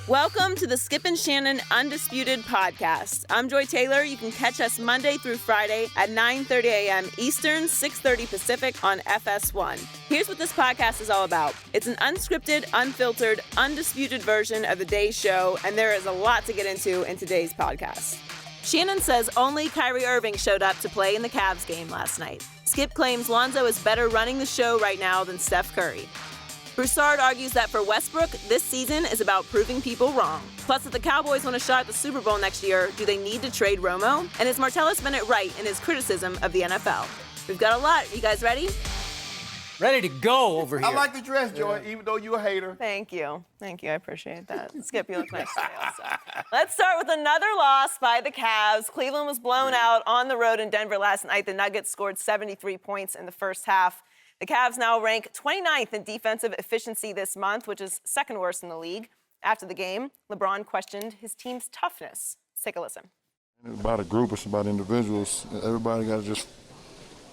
Welcome to the Skip and Shannon Undisputed podcast. I'm Joy Taylor. You can catch us Monday through Friday at 9:30 a.m. Eastern, 6:30 Pacific on FS1. Here's what this podcast is all about. It's an unscripted, unfiltered, undisputed version of the day's show, and there is a lot to get into in today's podcast. Shannon says only Kyrie Irving showed up to play in the Cavs game last night. Skip claims Lonzo is better running the show right now than Steph Curry. Broussard argues that for Westbrook, this season is about proving people wrong. Plus, if the Cowboys want a shot at the Super Bowl next year, do they need to trade Romo? And is Mar-tellus Bennett right in his criticism of the NFL? We've got a lot. You guys ready? Ready to go over here. I like the dress, Joy, even though you're a hater. Thank you. Thank you. I appreciate that. Skip, you look nice today also. Let's start with another loss by the Cavs. Cleveland was blown out on the road in Denver last night. The Nuggets scored 73 points in the first half. The Cavs now rank 29th in defensive efficiency this month, which is second worst in the league. After the game, LeBron questioned his team's toughness. Let's take a listen. It's about a group, it's about individuals. Everybody got to just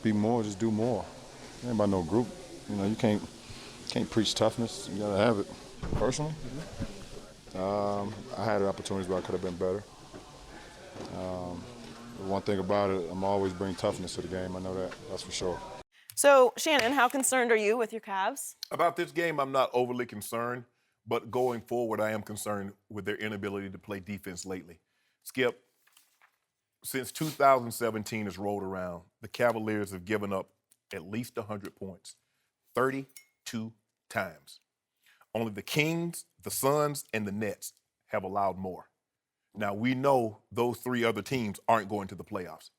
be more, just do more. It ain't about no group. You know, you can't preach toughness. You got to have it. Personally, I had opportunities where I could have been better. The one thing about it, I'm always bring toughness to the game. I know that's for sure. So, Shannon, how concerned are you with your Cavs? About this game, I'm not overly concerned, but going forward, I am concerned with their inability to play defense lately. Skip, since 2017 has rolled around, the Cavaliers have given up at least 100 points, 32 times. Only the Kings, the Suns, and the Nets have allowed more. Now, we know those three other teams aren't going to the playoffs.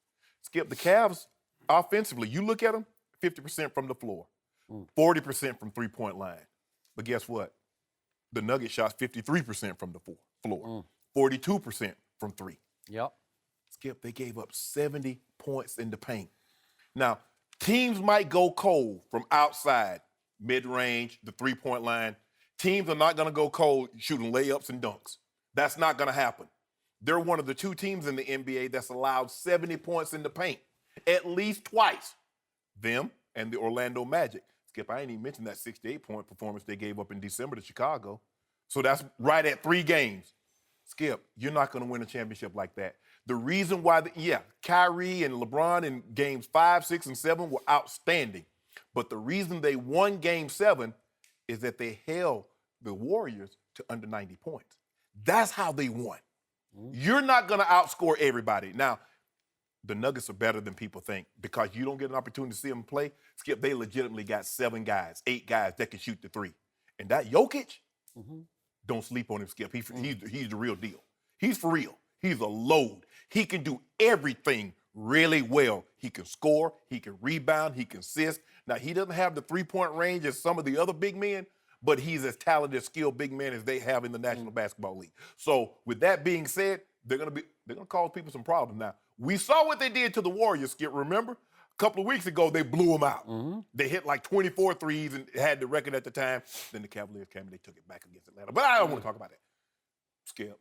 Skip, the Cavs, offensively, you look at them, 50% from the floor, 40% from three-point line. But guess what? The Nuggets shot 53% from the floor, 42% from three. Yep. Skip, they gave up 70 points in the paint. Now, teams might go cold from outside, mid-range, the three-point line. Teams are not going to go cold shooting layups and dunks. That's not going to happen. They're one of the two teams in the NBA that's allowed 70 points in the paint, at least twice. Them and the Orlando Magic. Skip, I ain't even mentioned that 68-point performance they gave up in December to Chicago. So that's right at 3 games. Skip, you're not going to win a championship like that. The reason why, Kyrie and LeBron in games 5, 6, and 7 were outstanding. But the reason they won game 7 is that they held the Warriors to under 90 points. That's how they won. You're not going to outscore everybody. Now, the Nuggets are better than people think because you don't get an opportunity to see them play. Skip, they legitimately got 7 guys, 8 guys that can shoot the 3. And that Jokic, don't sleep on him, Skip. He's the real deal. He's for real. He's a load. He can do everything really well. He can score, he can rebound, he can assist. Now, he doesn't have the three-point range as some of the other big men, but he's as talented, skilled big men as they have in the National Basketball League. So with that being said, they're gonna cause people some problems. Now, we saw what they did to the Warriors, Skip, remember? A couple of weeks ago, they blew them out. They hit like 24 threes and had the record at the time. Then the Cavaliers came and they took it back against Atlanta. But I don't want to talk about that. Skip,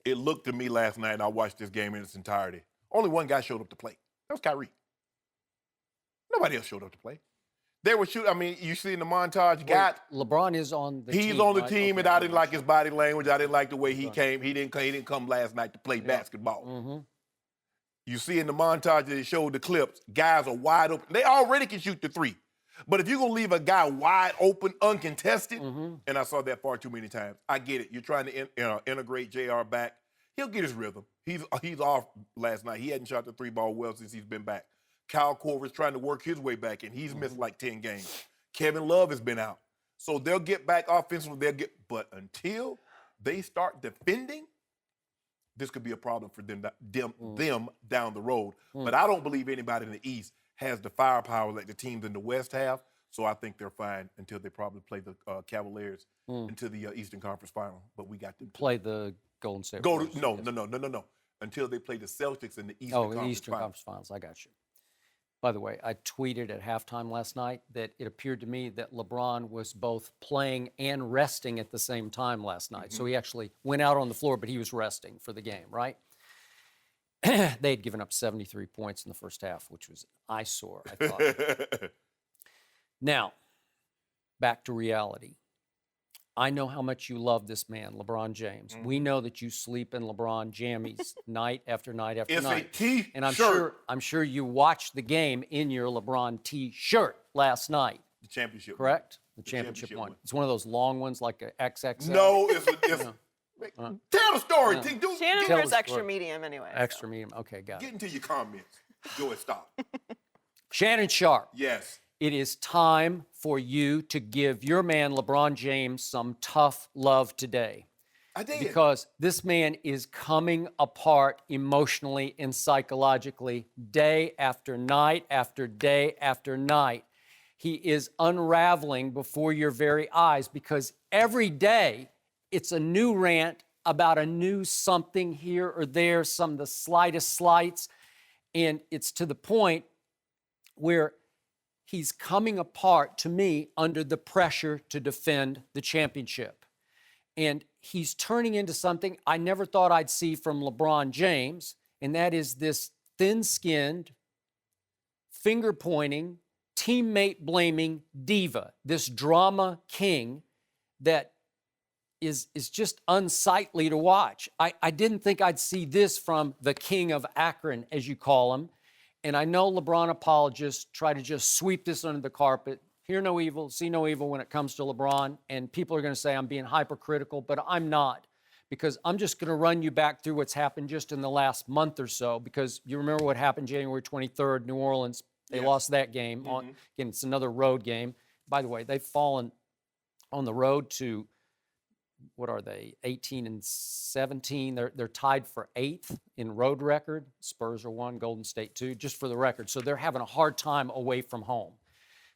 it looked to me last night, and I watched this game in its entirety, only one guy showed up to play. That was Kyrie. Nobody else showed up to play. They were shooting. I mean, you see in the montage, LeBron is on the team. He's on the right? team, Okay. and I didn't like his body language. I didn't like the way he came. He didn't come last night to play basketball. You see in the montage that they showed the clips, guys are wide open. They already can shoot the 3. But if you're going to leave a guy wide open, uncontested, and I saw that far too many times, I get it. You're trying to integrate JR back. He'll get his rhythm. He's off last night. He hadn't shot the 3 ball well since he's been back. Kyle Korver's trying to work his way back, and he's missed like 10 games. Kevin Love has been out. So they'll get back offensively. But until they start defending, this could be a problem for them down the road. But I don't believe anybody in the East has the firepower like the teams in the West have. So I think they're fine until they probably play the Cavaliers into the Eastern Conference Final. But we got to play the Golden State Warriors. No. Until they play the Celtics in the Eastern Conference Finals. I got you. By the way, I tweeted at halftime last night that it appeared to me that LeBron was both playing and resting at the same time last night. So he actually went out on the floor, but he was resting for the game, right? They had given up 73 points in the first half, which was an eyesore, I thought. Now, back to reality. I know how much you love this man, LeBron James. We know that you sleep in LeBron jammies night after night after night. It's a T-shirt. And I'm sure you watched the game in your LeBron T-shirt last night. The championship. Correct? The championship one. It's one of those long ones like a XXL. No, it's tell the story. Shannon Tell wears the extra story. medium anyway. Extra medium. Okay, got Get it. into your comments. Joey, stop. Shannon Sharpe. Yes. It is time for you to give your man LeBron James some tough love today. I did. Because this man is coming apart emotionally and psychologically day after night after day after night. He is unraveling before your very eyes because every day it's a new rant about a new something here or there, some of the slightest slights. And it's to the point where he's coming apart to me under the pressure to defend the championship. And he's turning into something I never thought I'd see from LeBron James, and that is this thin-skinned, finger-pointing, teammate-blaming diva, this drama king that is just unsightly to watch. I didn't think I'd see this from the king of Akron, as you call him. And I know LeBron apologists try to just sweep this under the carpet. Hear no evil, see no evil when it comes to LeBron. And people are going to say I'm being hypercritical, but I'm not. Because I'm just going to run you back through what's happened just in the last month or so. Because you remember what happened January 23rd, New Orleans. They lost that game. Again, it's another road game. By the way, they've fallen on the road to, what are they, 18 and 17. They're tied for 8th in road record. Spurs are 1, Golden State 2, just for the record. So they're having a hard time away from home.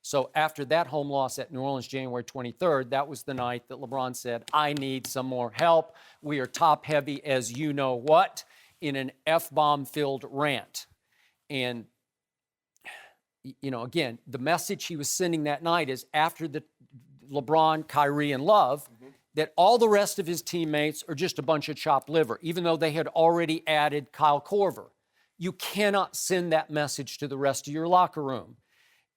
So after that home loss at New Orleans, January 23rd, that was the night that LeBron said, I need some more help. We are top heavy as you know what, in an F-bomb filled rant. And, you know, again, the message he was sending that night is after the LeBron, Kyrie, and Love, that all the rest of his teammates are just a bunch of chopped liver, even though they had already added Kyle Korver. You cannot send that message to the rest of your locker room.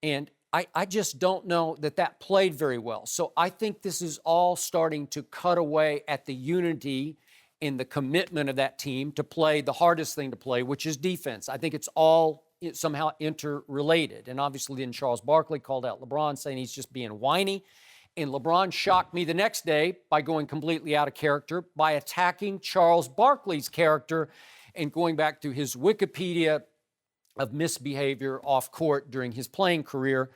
And I just don't know that played very well. So I think this is all starting to cut away at the unity and the commitment of that team to play the hardest thing to play, which is defense. I think it's all somehow interrelated. And obviously then Charles Barkley called out LeBron saying he's just being whiny. And LeBron shocked me the next day by going completely out of character, by attacking Charles Barkley's character and going back to his Wikipedia of misbehavior off court during his playing career,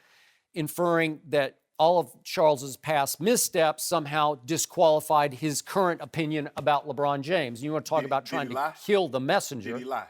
inferring that all of Charles's past missteps somehow disqualified his current opinion about LeBron James. You want to talk about trying to kill the messenger. Did he lie?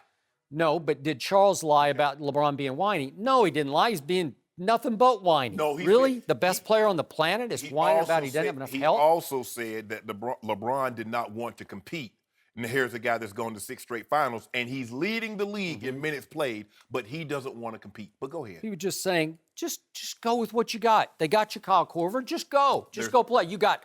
No, but did Charles lie about LeBron being whiny? No, he didn't lie. He's being nothing but whiny. No, really? The best player on the planet is whining about he doesn't have enough help? He also said that LeBron did not want to compete. And here's a guy that's gone to 6 straight finals, and he's leading the league in minutes played, but he doesn't want to compete. But go ahead. He was just saying, just go with what you got. They got you, Kyle Korver. Just go. Just go play. You got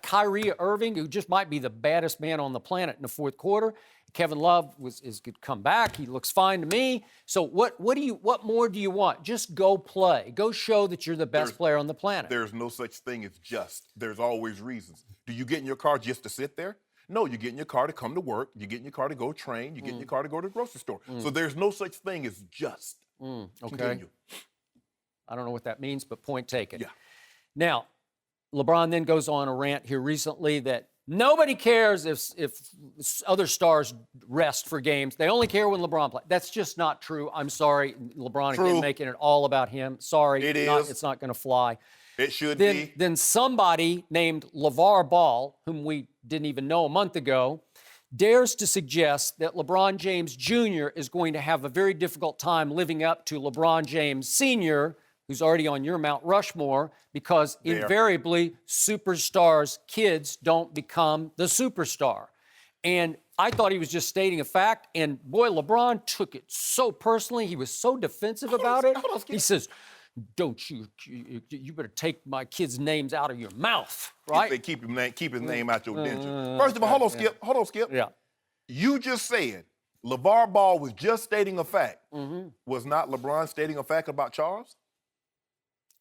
Kyrie Irving, who just might be the baddest man on the planet in the fourth quarter. Kevin Love is good to come back. He looks fine to me. So what more do you want? Just go play. Go show that you're the best player on the planet. There's no such thing as just. There's always reasons. Do you get in your car just to sit there? No, you get in your car to come to work. You get in your car to go train. You get in your car to go to the grocery store. So there's no such thing as just. Okay. Continue. I don't know what that means, but point taken. Yeah. Now, LeBron then goes on a rant here recently that nobody cares if other stars rest for games. They only care when LeBron plays. That's just not true. I'm sorry. LeBron again making it all about him. Sorry. It's not going to fly. It should be. Then somebody named LaVar Ball, whom we didn't even know a month ago, dares to suggest that LeBron James Jr. is going to have a very difficult time living up to LeBron James Sr., who's already on your Mount Rushmore, because invariably superstars' kids don't become the superstar. And I thought he was just stating a fact, and boy, LeBron took it so personally. He was so defensive about it. He says, don't you better take my kids' names out of your mouth, right? They keep his name out your denture. First of all, hold on, Skip. Yeah. You just said LaVar Ball was just stating a fact. Was not LeBron stating a fact about Charles?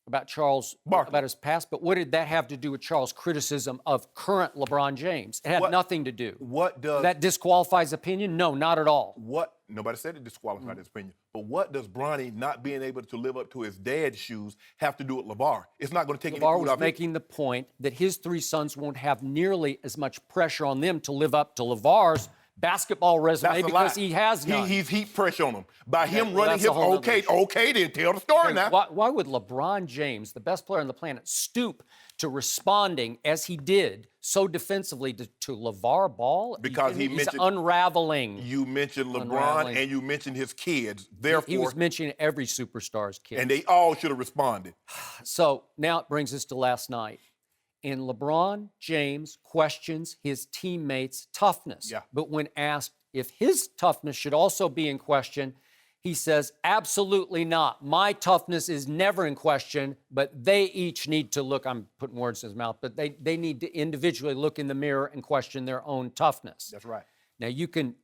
about Charles, Barkley. about his past, but what did that have to do with Charles' criticism of current LeBron James? It had nothing to do. What does that disqualify his opinion? No, not at all. Nobody said it disqualified his opinion. But what does Bronny not being able to live up to his dad's shoes have to do with LaVar? It's not going to take any LaVar food was off making the point that his three sons won't have nearly as much pressure on them to live up to LaVar's basketball resume because he has none. He's heat pressure on him. By him running that's a his whole nother issue. okay, then tell the story now. Why would LeBron James, the best player on the planet, stoop to responding as he did so defensively to LaVar Ball? Because he's mentioned unraveling. You mentioned LeBron Unraveling. and you mentioned his kids. Therefore, He was mentioning every superstar's kid. and they all should have responded. So now it brings us to last night. And LeBron James questions his teammates' toughness. Yeah. But when asked if his toughness should also be in question, he says, absolutely not. My toughness is never in question, but they each need to look, I'm putting words in his mouth, but they need to individually look in the mirror and question their own toughness. That's right. Now, you can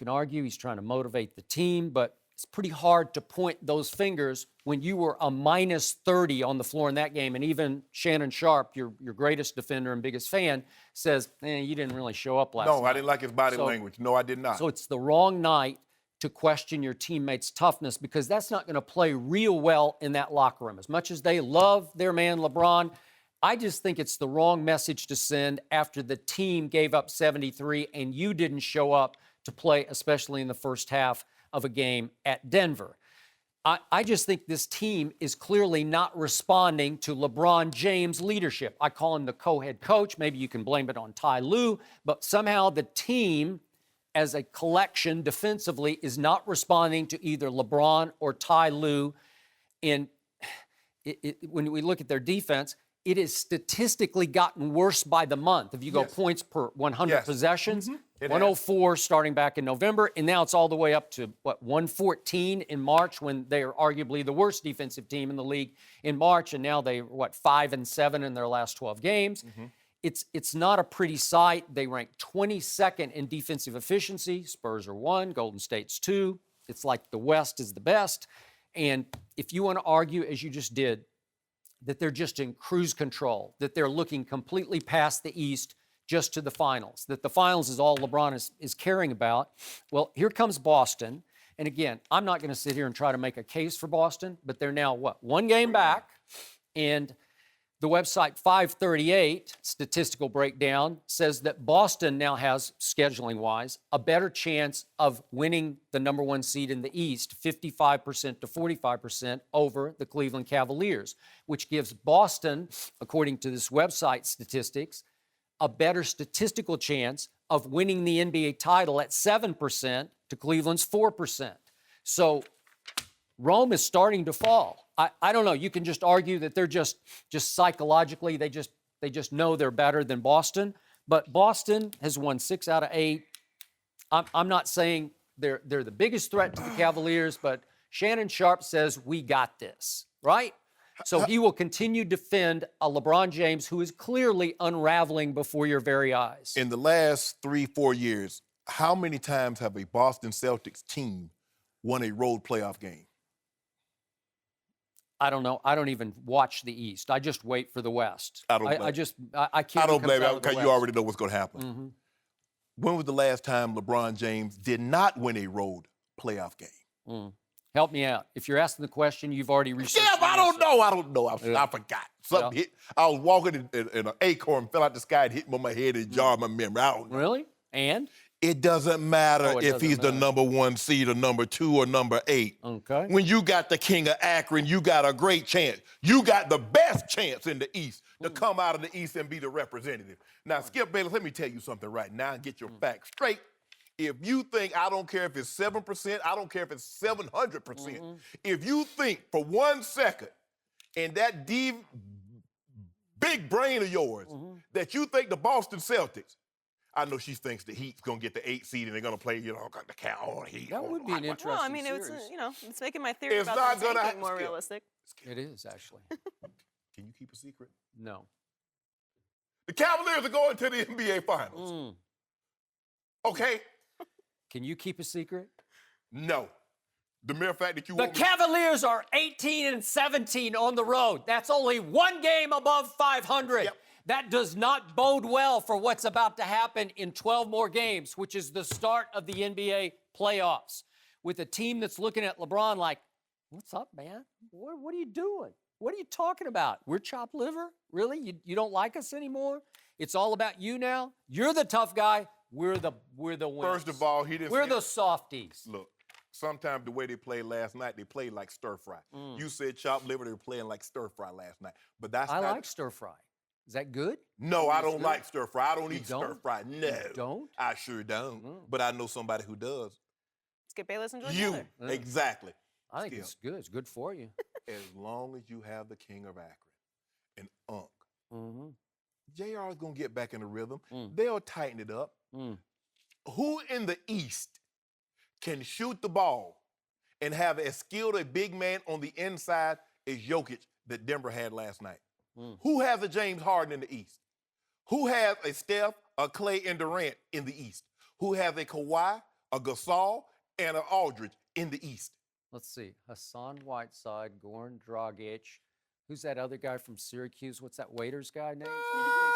argue he's trying to motivate the team, but it's pretty hard to point those fingers when you were a minus 30 on the floor in that game. And even Shannon Sharpe, your greatest defender and biggest fan, says, you didn't really show up last night. No, I didn't like his body language. No, I did not. So it's the wrong night to question your teammates' toughness because that's not going to play real well in that locker room. As much as they love their man LeBron, I just think it's the wrong message to send after the team gave up 73 and you didn't show up to play, especially in the first half of a game at Denver. I just think this team is clearly not responding to LeBron James' leadership. I call him the co-head coach. Maybe you can blame it on Ty Lue, but somehow the team as a collection defensively is not responding to either LeBron or Ty Lue. And when we look at their defense, it has statistically gotten worse by the month. If you go points per 100 possessions, 104 starting back in November, and now it's all the way up to, 114 in March when they are arguably the worst defensive team in the league in March, and now they 5-7 in their last 12 games. It's not a pretty sight. They rank 22nd in defensive efficiency. Spurs are 1, Golden State's 2. It's like the West is the best. And if you want to argue, as you just did, that they're just in cruise control, that they're looking completely past the East just to the finals, that the finals is all LeBron is caring about. Well, here comes Boston. And again, I'm not going to sit here and try to make a case for Boston, but they're now, 1 game back. And the website 538, statistical breakdown, says that Boston now has, scheduling-wise, a better chance of winning the number 1 seed in the East, 55% to 45% over the Cleveland Cavaliers, which gives Boston, according to this website statistics, a better statistical chance of winning the NBA title at 7% to Cleveland's 4%. So Rome is starting to fall. I don't know. You can just argue that they're just psychologically, they just know they're better than Boston. But Boston has won 6 out of 8. I'm not saying they're the biggest threat to the Cavaliers, but Shannon Sharpe says we got this, right? So he will continue to defend a LeBron James who is clearly unraveling before your very eyes. In the last 3-4 years, how many times have a Boston Celtics team won a road playoff game? I don't know. I don't even watch the East. I just wait for the West. I can't. I don't blame you because you already know what's going to happen. Mm-hmm. When was the last time LeBron James did not win a road playoff game? Help me out. If you're asking the question, you've already researched. Yeah, but I don't know. I forgot. Something hit. I was walking in an acorn, fell out the sky, and hit me on my head and jarred my memory. I don't know. Really? And? It doesn't matter if he's the number 1 seed or number 2 or number 8. Okay. When you got the king of Akron, you got a great chance. You got the best chance in the East to come out of the East and be the representative. Now, Skip Bayless, let me tell you something right now and get your facts straight. If you think, I don't care if it's 7%, I don't care if it's 700%. If you think for 1 second in that big brain of yours that you think the Boston Celtics, I know she thinks the Heat's going to get the 8 seed and they're going to play, the Cal Heat. That would be an interesting Well, I mean, series. it's making my theory It's about not gonna tanking more Skip. realistic. It is, actually. Can you keep a secret? No. The Cavaliers are going to the NBA Finals. Okay? Can you keep a secret? No. The mere fact that you The want me- Cavaliers are 18-17 on the road. That's only one game above 500. Yep. That does not bode well for what's about to happen in 12 more games, which is the start of the NBA playoffs. With a team that's looking at LeBron like, what's up, man? What are you doing? What are you talking about? We're chopped liver? Really? You don't like us anymore? It's all about you now? You're the tough guy. We're the winners. First of all, he didn't. We're say- the softies. Look, sometimes the way they played last night, they played like stir fry. You said chopped liver, they were playing like stir fry last night. But that's I not. like stir fry. Is that good? No, I don't like stir fry. I don't eat don't? stir fry. No. You don't? I sure don't. But I know somebody who does. Let's get Bayless and enjoy You. together. Exactly. I think Still. it's good. It's good for you. As long as you have the king of Akron and Unc, Mm-hmm. JR is going to get back in the rhythm. Mm. They'll tighten it up. Mm. Who in the East can shoot the ball and have as skilled a big man on the inside as Jokic that Denver had last night? Who has a James Harden in the East? Who has a Steph, a Clay, and Durant in the East? Who has a Kawhi, a Gasol, and an Aldridge in the East? Let's see. Hassan Whiteside, Goran Dragic. Who's that other guy from Syracuse? What's that Waiters guy name?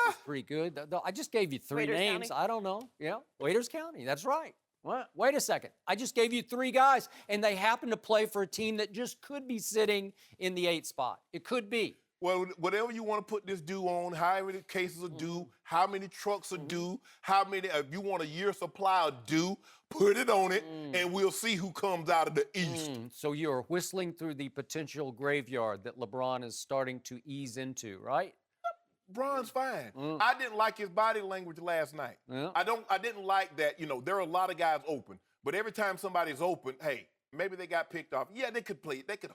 He's pretty good. I just gave you three Waiters names. County? I don't know. Yeah, Waiters County. That's right. What? Wait a second. I just gave you three guys, and they happen to play for a team that just could be sitting in the 8th spot. It could be. Well, whatever you want to put this due on, how many cases are due, how many trucks are due, how many, if you want a year supply of due, put it on it, and we'll see who comes out of the East. So you're whistling through the potential graveyard that LeBron is starting to ease into, right? Bron's fine. I didn't like his body language last night. Yeah. I didn't like that, there are a lot of guys open, but every time somebody's open, hey, maybe they got picked off. Yeah, they could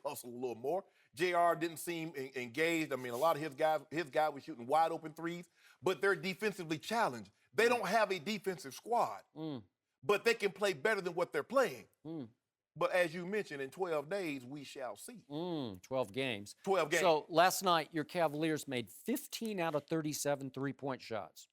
hustle a little more. JR didn't seem engaged. I mean, a lot of his guy was shooting wide open threes, but they're defensively challenged. They don't have a defensive squad, but they can play better than what they're playing. But as you mentioned, in 12 days, we shall see. 12 games. 12 games. So last night, your Cavaliers made 15 out of 37 three-point shots.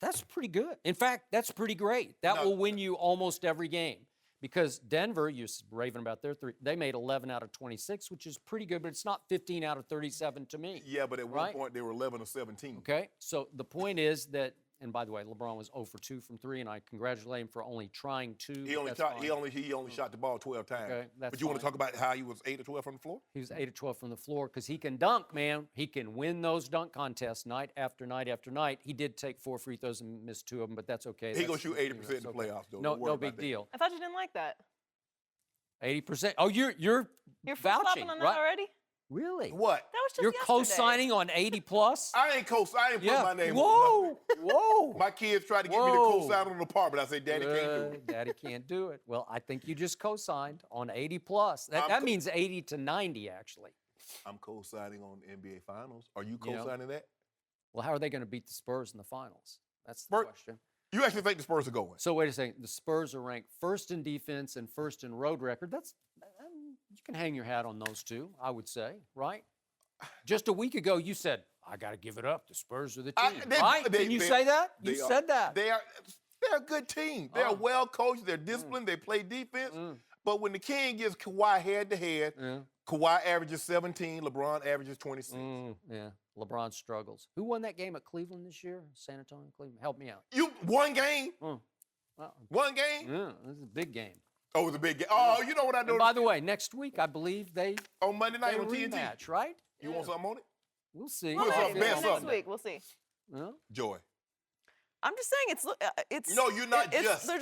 That's pretty good. In fact, that's pretty great. That will win you almost every game. Because Denver, you're raving about their three, they made 11 out of 26, which is pretty good, but it's not 15 out of 37 to me. Yeah, but at one point, they were 11 or 17. Okay, so the point is that, and by the way, LeBron was 0 for 2 from 3, and I congratulate him for only trying 2. He only shot the ball 12 times. Okay, that's but you want to fine. talk about how he was 8 or 12 from the floor? He was 8 of 12 from the floor because he can dunk, man. He can win those dunk contests night after night after night. He did take 4 free throws and missed 2 of them, but that's okay. He gonna shoot 80% in the playoffs, though. No, Don't worry no about big that. deal. I thought you didn't like that. 80%. Oh, you're You're vouching, flip-flopping on that right? already? Really? What? That was just You're yesterday. co-signing on 80 plus? I ain't put my name on Whoa, nothing. whoa. My kids tried to get me to Whoa. co-sign on an apartment. I said, Daddy can't do it. Daddy can't do it. Well, I think you just co-signed on 80 plus. That I'm means 80 to 90, actually. I'm co-signing on the NBA Finals. Are you You know. co-signing that? Well, how are they going to beat the Spurs in the finals? That's the Spurs- question. You actually think the Spurs are going? So wait a second. The Spurs are ranked first in defense and first in road record. You can hang your hat on those two, I would say, right? Just a week ago, you said, I got to give it up. The Spurs are the team, right? Didn't you say that? You said that. They're a good team. They're well coached. They're disciplined. They play defense. But when the King gives Kawhi head-to-head, Kawhi averages 17, LeBron averages 26. Yeah, LeBron struggles. Who won that game at Cleveland this year? San Antonio, Cleveland. Help me out. You one game? Well, One game? yeah, this is a big game. Oh, it was a big game. Oh, you know what I And know? by the way, next week, I believe they On Monday night on TNT. rematch, right? You want something on it? We'll see. Well, Who's hey, up maybe best next up? week. We'll see. Yeah. Joy. I'm just saying it's. No, you're not it's, just. They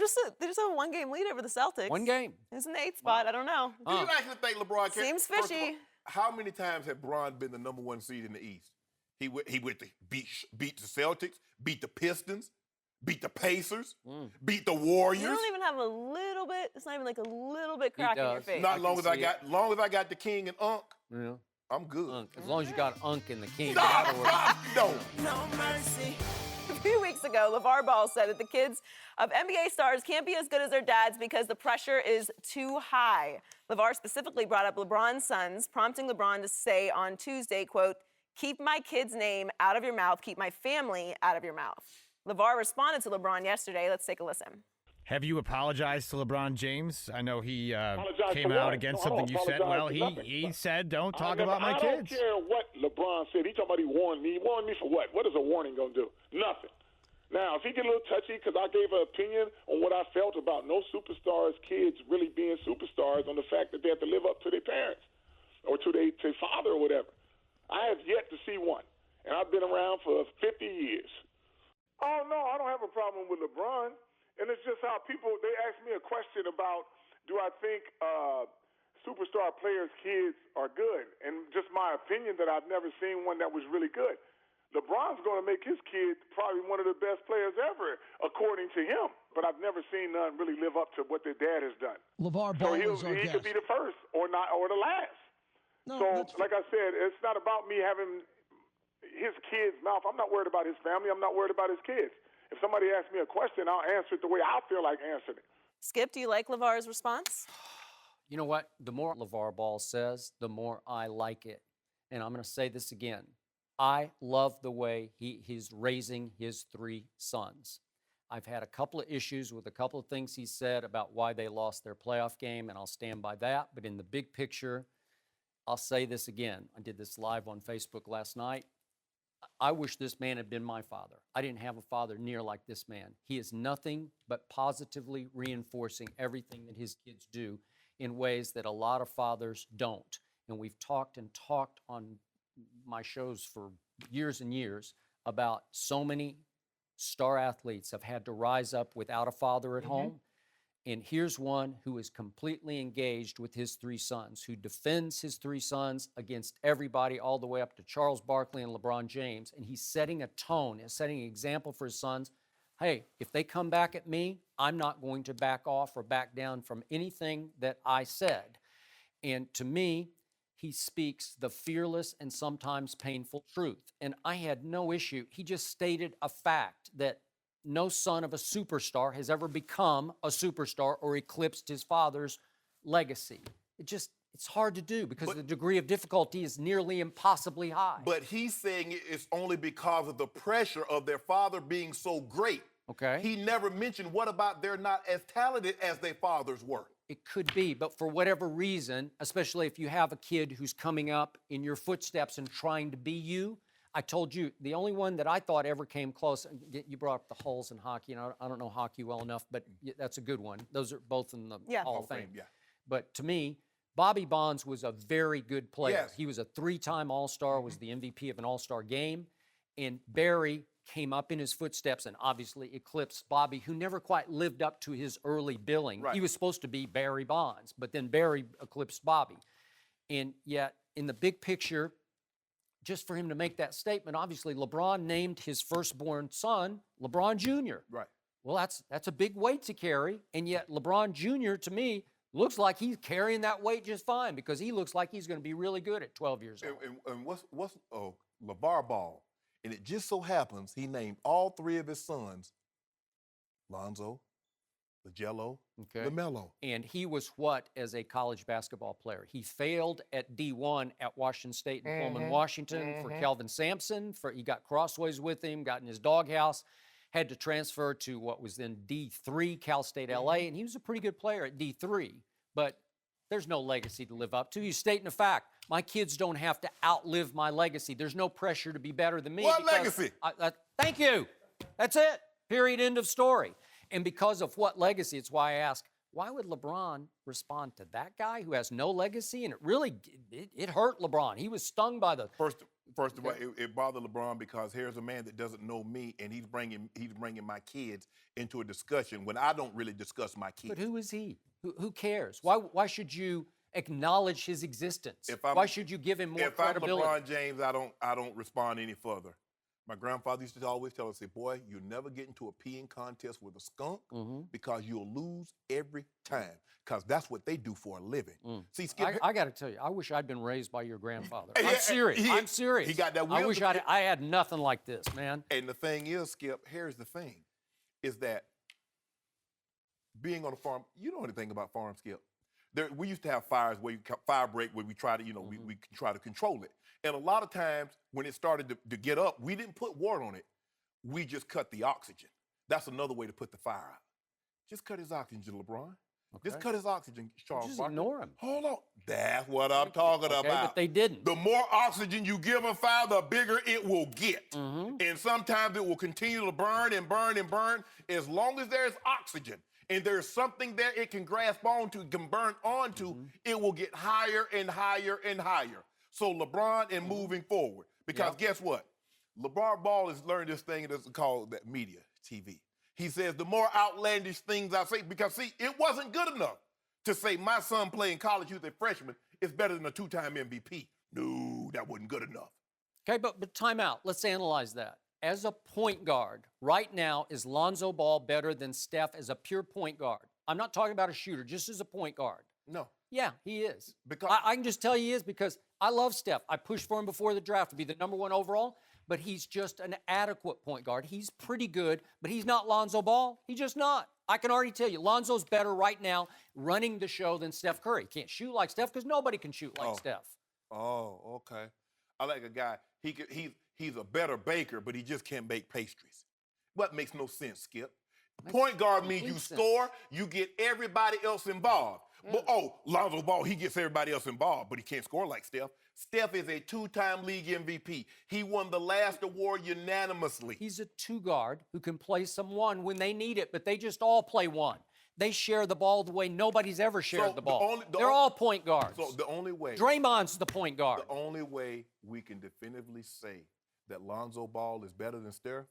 just have a 1-game lead over the Celtics. One game. It's in the 8th spot. I don't know. Do you actually think LeBron can? Seems First of all, fishy. how many times have Bron been the number 1 seed in the East? He went to beat the Celtics, beat the Pistons, beat the Pacers, beat the Warriors. You don't even have a little bit. It's not even like a little bit crack in your does. face. Not I long can as I see got, long as I got the King and Unc, Yeah. I'm good. Unk. As long as you got Unk in the King. Stop! that'll work. No. A few weeks ago, LaVar Ball said that the kids of NBA stars can't be as good as their dads because the pressure is too high. LaVar specifically brought up LeBron's sons, prompting LeBron to say on Tuesday, quote, "Keep my kid's name out of your mouth. Keep my family out of your mouth." LaVar responded to LeBron yesterday. Let's take a listen. Have you apologized to LeBron James? I know he came for out what? against No, I something don't you said. apologize Well, for nothing. he said, don't talk I about my kids. I don't care what LeBron said. He talking about he warned me. He warned me for what? What is a warning going to do? Nothing. Now, if he get a little touchy because I gave an opinion on what I felt about no superstars' kids really being superstars on the fact that they have to live up to their parents or to their father or whatever. I have yet to see one, and I've been around for 50 years. Oh, no, I don't have a problem with LeBron. And it's just how people, they ask me a question about, do I think superstar players' kids are good? And just my opinion that I've never seen one that was really good. LeBron's going to make his kid probably one of the best players ever, according to him. But I've never seen none really live up to what their dad has done. LaVar Ball is our he guest. could be the first or not, or the last. No, so, that's like I said, it's not about me having his kid's mouth. I'm not worried about his family. I'm not worried about his kids. If somebody asks me a question, I'll answer it the way I feel like answering it. Skip, do you like LaVar's response? You know what? The more LaVar Ball says, the more I like it. And I'm going to say this again. I love the way he's raising his 3 sons. I've had a couple of issues with a couple of things he said about why they lost their playoff game, and I'll stand by that. But in the big picture, I'll say this again. I did this live on Facebook last night. I wish this man had been my father. I didn't have a father near like this man. He is nothing but positively reinforcing everything that his kids do in ways that a lot of fathers don't. And we've talked and talked on my shows for years and years about so many star athletes have had to rise up without a father at home. And here's one who is completely engaged with his 3 sons, who defends his 3 sons against everybody all the way up to Charles Barkley and LeBron James. And he's setting a tone and setting an example for his sons. Hey, if they come back at me, I'm not going to back off or back down from anything that I said. And to me, he speaks the fearless and sometimes painful truth. And I had no issue. He just stated a fact that no son of a superstar has ever become a superstar or eclipsed his father's legacy. It's hard to do because the degree of difficulty is nearly impossibly high. But he's saying it's only because of the pressure of their father being so great. Okay. He never mentioned what about they're not as talented as their fathers were. It could be, but for whatever reason, especially if you have a kid who's coming up in your footsteps and trying to be you, I told you, the only one that I thought ever came close, you brought up the Hulls in hockey, and I don't know hockey well enough, but that's a good one. Those are both in the Hall of Fame. Yeah. But to me, Bobby Bonds was a very good player. Yes. He was a 3-time All-Star, was the MVP of an All-Star game, and Barry came up in his footsteps and obviously eclipsed Bobby, who never quite lived up to his early billing. Right. He was supposed to be Barry Bonds, but then Barry eclipsed Bobby. And yet, in the big picture, just for him to make that statement, obviously LeBron named his firstborn son LeBron Jr. Right. Well, that's a big weight to carry, and yet LeBron Jr. to me looks like he's carrying that weight just fine because he looks like he's going to be really good at 12 years old. And what's LaVar Ball? And it just so happens he named all 3 of his sons Lonzo, LaJello, LaMelo. And he was what as a college basketball player? He failed at D1 at Washington State in Pullman, Washington for Kelvin Sampson. He got crossways with him, got in his doghouse, had to transfer to what was then D3, Cal State LA, and he was a pretty good player at D3. But there's no legacy to live up to. He's stating a fact. My kids don't have to outlive my legacy. There's no pressure to be better than me. What legacy? Thank you. That's it. Period. End of story. And because of what legacy, it's why I ask, why would LeBron respond to that guy who has no legacy? And it really, it hurt LeBron. He was stung by the... First of all, it bothered LeBron because here's a man that doesn't know me, and he's bringing my kids into a discussion when I don't really discuss my kids. But who is he? Who cares? Why should you acknowledge his existence? Why should you give him more credibility? If I'm LeBron James, I don't respond any further. My grandfather used to always tell us, say, boy, you'll never get into a peeing contest with a skunk because you'll lose every time because that's what they do for a living. See, Skip, I got to tell you, I wish I'd been raised by your grandfather. I'm serious. I'm serious. He got that I wish wisdom. I had nothing like this, man. And the thing is, Skip, here's the thing, is that being on a farm, you know anything about farm, Skip? We used to have fire break where we try to, we try to control it. And a lot of times when it started to get up, we didn't put water on it. We just cut the oxygen. That's another way to put the fire out. Just cut his oxygen, LeBron. Okay. Just cut his oxygen, Charles Just Barkley. ignore him. Hold on. That's what I'm talking Okay, about. but they didn't. The more oxygen you give a fire, the bigger it will get. Mm-hmm. And sometimes it will continue to burn and burn and burn. As long as there's oxygen and there's something there it can grasp onto, can burn onto, it will get higher and higher and higher. So LeBron and moving forward. Because guess what? LeVar Ball has learned this thing that's called that media, TV. He says the more outlandish things I say, because see, it wasn't good enough to say my son playing college youth, a freshman, is better than a two-time MVP. No, that wasn't good enough. Okay, but time out. Let's analyze that. As a point guard, right now, is Lonzo Ball better than Steph as a pure point guard? I'm not talking about a shooter, just as a point guard. No. Yeah, he is. Because I can just tell you he is because I love Steph. I pushed for him before the draft to be the #1 overall, but he's just an adequate point guard. He's pretty good, but he's not Lonzo Ball. He's just not. I can already tell you, Lonzo's better right now running the show than Steph Curry. He can't shoot like Steph because nobody can shoot like Steph. Oh, okay. I like a guy. He's a better baker, but he just can't bake pastries. What makes no sense, Skip? Point guard means you score, you get everybody else involved. Yeah. But Lonzo Ball, he gets everybody else involved, but he can't score like Steph. Steph is a two-time league MVP. He won the last award unanimously. He's a two guard who can play some one when they need it, but they just all play one. They share the ball the way nobody's ever shared the ball. They're all point guards. So the only way Draymond's the point guard. The only way we can definitively say that Lonzo Ball is better than Steph,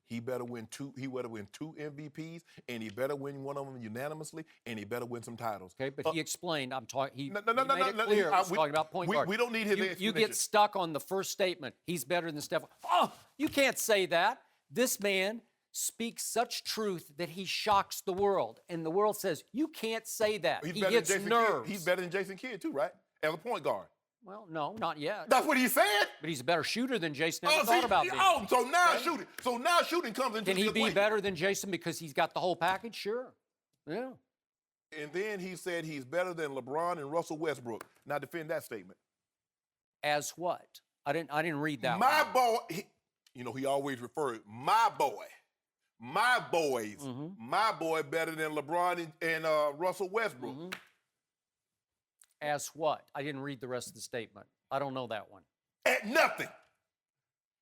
he better win two MVPs, and he better win one of them unanimously, and he better win some titles. Okay, but he explained, I'm talking, he No, made it clear, I was talking about point guard. We don't need his explanation. You get stuck on the first statement, he's better than Steph. Oh, you can't say that. This man speaks such truth that he shocks the world, and the world says, you can't say that. He gets nerves. He's better than Jason Kidd, too, right? As a point guard. Well, no, not yet. That's what he said. But he's a better shooter than Jason ever thought about being. So now shooting. So now shooting comes into Can he be better than Jason because he's got the whole package? Sure. Yeah. And then he said he's better than LeBron and Russell Westbrook. Now defend that statement. As what? I didn't read that. My boy, he always referred my boy. My boys. My boy better than LeBron and Russell Westbrook. As what? I didn't read the rest of the statement. I don't know that one. At nothing.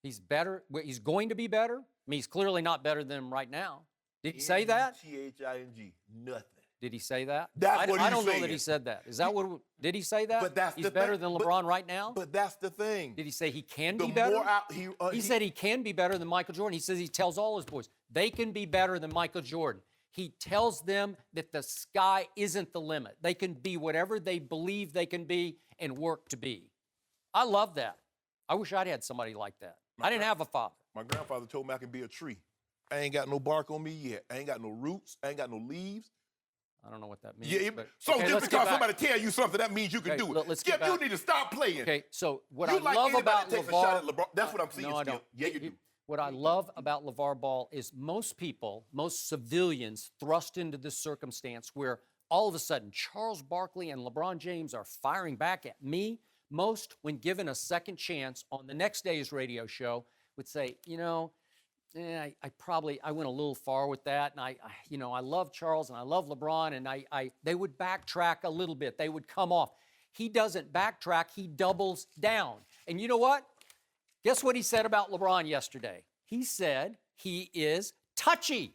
He's better. He's going to be better. I mean, he's clearly not better than him right now. Did he say that? T-H-I-N-G. Nothing. Did he say that? That's what I don't he's know saying. that he said that. Is that what? Did he say that? But that's he's the better thing. than LeBron right now. But that's the thing. Did he say he can The be better? more out, he said he can be better than Michael Jordan. He says he tells all his boys they can be better than Michael Jordan. He tells them that the sky isn't the limit. They can be whatever they believe they can be and work to be. I love that. I wish I'd had somebody like that. I didn't have a father. My grandfather told me I can be a tree. I ain't got no bark on me yet. I ain't got no roots. I ain't got no leaves. I don't know what that means. Yeah, but, so okay, just because somebody tell you something, that means you can do it. Let's Skip, get back. you need to stop playing. Okay, so what you I like love about takes a shot LaVar, at LeBron. That's what I'm seeing. no, I Skip. don't. Yeah, you do. What I love about LaVar Ball is most people, most civilians thrust into this circumstance where all of a sudden Charles Barkley and LeBron James are firing back at me. Most, when given a second chance on the next day's radio show, would say, I went a little far with that, and I love Charles and I love LeBron, and they would backtrack a little bit. They would come off. He doesn't backtrack. He doubles down. And you know what? Guess what he said about LeBron yesterday? He said he is touchy.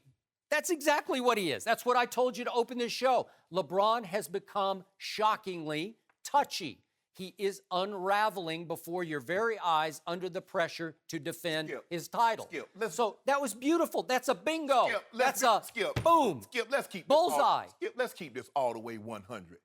That's exactly what he is. That's what I told you to open this show. LeBron has become shockingly touchy. He is unraveling before your very eyes under the pressure to defend his title. So that was beautiful. That's a bingo. That's a boom. Skip, let's keep bullseye. Let's keep this all the way 100.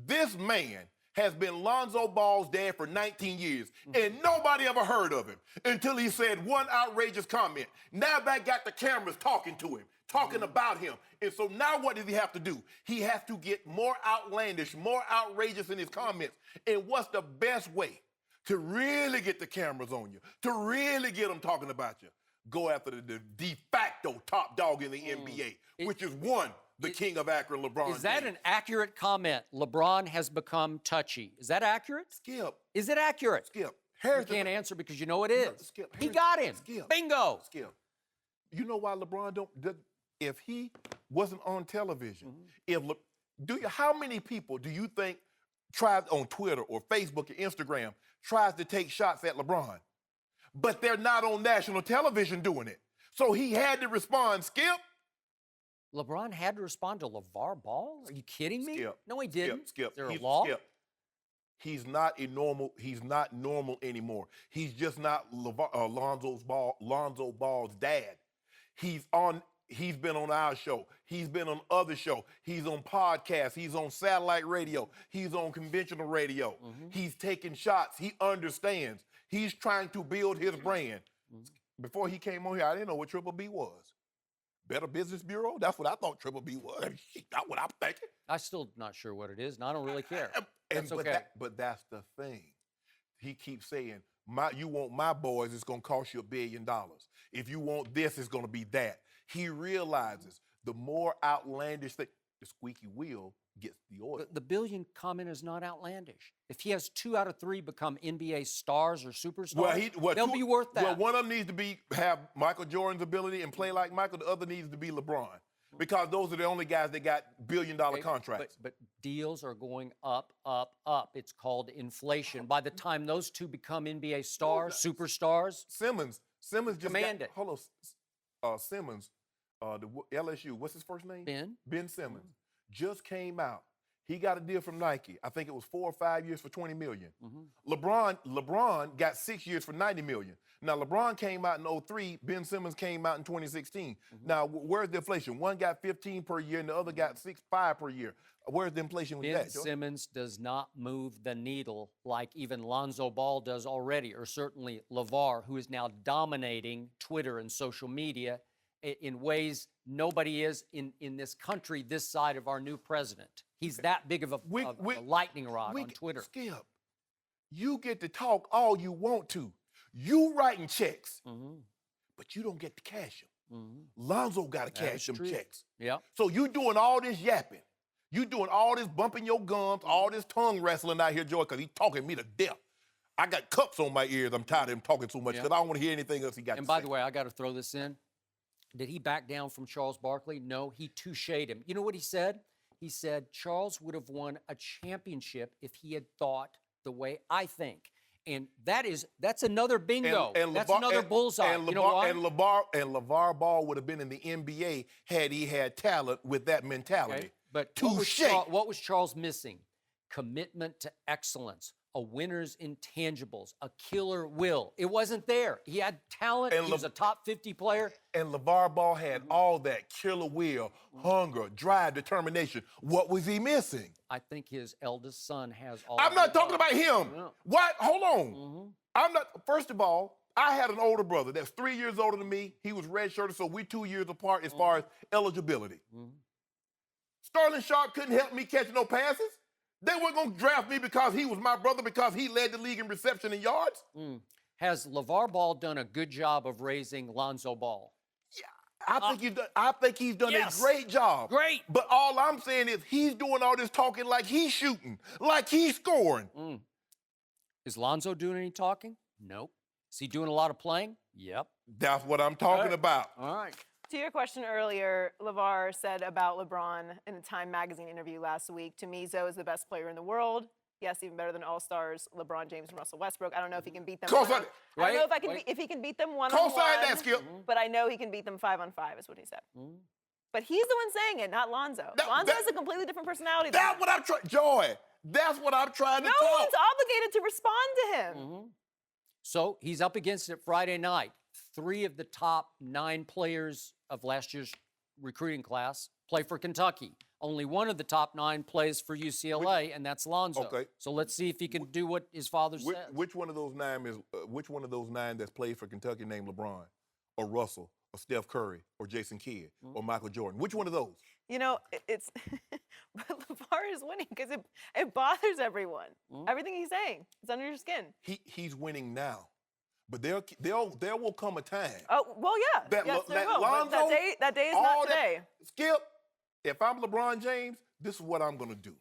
This man has been Lonzo Ball's dad for 19 years, and nobody ever heard of him until he said one outrageous comment. Now that got the cameras talking to him, talking about him. And so now what does he have to do? He has to get more outlandish, more outrageous in his comments. And what's the best way to really get the cameras on you, to really get them talking about you? Go after the de facto top dog in the NBA, which is the king of Akron, LeBron Is that James. an accurate comment? LeBron has become touchy. Is that accurate? Skip. Is it accurate? Skip. You can't answer because you know it is. Skip. He got him. Skip. Bingo. Skip. You know why LeBron don't? If he wasn't on television. How many people do you think tries on Twitter or Facebook or Instagram tries to take shots at LeBron? But they're not on national television doing it. So he had to respond, Skip. LeBron had to respond to LaVar Ball? Are you kidding me? Skip. No, he didn't. Skip. Is there a law? Skip. He's not normal anymore. He's just not Lonzo Ball's dad. He's been on our show. He's been on other show. He's on podcasts. He's on satellite radio. He's on conventional radio. He's taking shots. He understands. He's trying to build his brand. Before he came on here, I didn't know what Triple B was. Better Business Bureau? That's what I thought Triple B was. That's what I'm thinking. I'm still not sure what it is, and I don't really care. That's but okay. But that's the thing. He keeps saying, you want my boys, it's going to cost you $1 billion. If you want this, it's going to be that. He realizes the more outlandish thing, the squeaky wheel gets the oil. The billion comment is not outlandish. If he has 2 out of 3 become NBA stars or superstars, they'll be worth that. Well, one of them needs to have Michael Jordan's ability and play like Michael. The other needs to be LeBron. Because those are the only guys that got billion-dollar contracts. But deals are going up, up, up. It's called inflation. By the time those two become NBA stars, superstars, Simmons just command got, it. Hold on, Simmons, the LSU. What's his first name? Ben Simmons. Just came out. He got a deal from Nike. I think it was 4 or 5 years for $20 million. LeBron got 6 years for $90 million. Now, LeBron came out in 2003. Ben Simmons came out in 2016. Now, where's the inflation? One got 15 per year, and the other got 5 per year. Where's the inflation with Ben that, Joe? Simmons does not move the needle like even Lonzo Ball does already, or certainly LaVar, who is now dominating Twitter and social media in ways nobody is in this country this side of our new president. He's that big of a lightning rod on Twitter. Skip, you get to talk all you want to. You writing checks, but you don't get to cash them. Lonzo got to cash them checks. Yeah. So you doing all this yapping. You doing all this bumping your gums, all this tongue wrestling out here, Joy, because he's talking me to death. I got cups on my ears. I'm tired of him talking so much because I don't want to hear anything else he got to say. And by the way, I got to throw this in. Did he back down from Charles Barkley? No, he touche'd him. You know what he said? He said, Charles would have won a championship if he had thought the way I think. And that's another bingo. That's another bullseye. And you know why? LaVar Ball would have been in the NBA had he had talent with that mentality. Okay. But Touche. what was Charles missing? Commitment to excellence, a winner's intangibles, a killer will. It wasn't there. He had talent. He was a top 50 player. And LaVar Ball had all that killer will, hunger, drive, determination. What was he missing? I think his eldest son has all I'm not talking about him. Yeah. What? Hold on. I'm not. First of all, I had an older brother that's 3 years older than me. He was redshirted, so we're 2 years apart as far as eligibility. Shannon Sharpe couldn't help me catch no passes. They weren't going to draft me because he was my brother, because he led the league in reception and yards. Has LaVar Ball done a good job of raising Lonzo Ball? Yeah, I think he's done a great job. Great. But all I'm saying is he's doing all this talking like he's shooting, like he's scoring. Is Lonzo doing any talking? Nope. Is he doing a lot of playing? Yep. That's what I'm talking about. All right. To your question earlier, LaVar said about LeBron in a Time magazine interview last week, to me, Zoe is the best player in the world. Yes, even better than All-Stars LeBron James and Russell Westbrook. I don't know if he can beat them. I don't know if he can beat them one-on-one. Co-sign that, Skip. But I know he can beat them 5-on-5, is what he said. But he's the one saying it, not Lonzo. Lonzo has a completely different personality. That's what I'm trying, Joy. That's what I'm trying to talk. No one's obligated to respond to him. So he's up against it Friday night. 3 of the top 9 players of last year's recruiting class play for Kentucky. Only one of the top 9 plays for UCLA, and that's Lonzo. Okay. So let's see if he can do what his father says. Which one of those 9 is? Which one of those 9 that's played for Kentucky named LeBron, or Russell, or Steph Curry, or Jason Kidd, or Michael Jordan? Which one of those? You know, it's but LaVar is winning because it bothers everyone. Everything he's saying, it's under your skin. He's winning now. But there will come a time. Oh, well, yeah. Yes, there will. But that day is not today. Skip, if I'm LeBron James, this is what I'm going to do.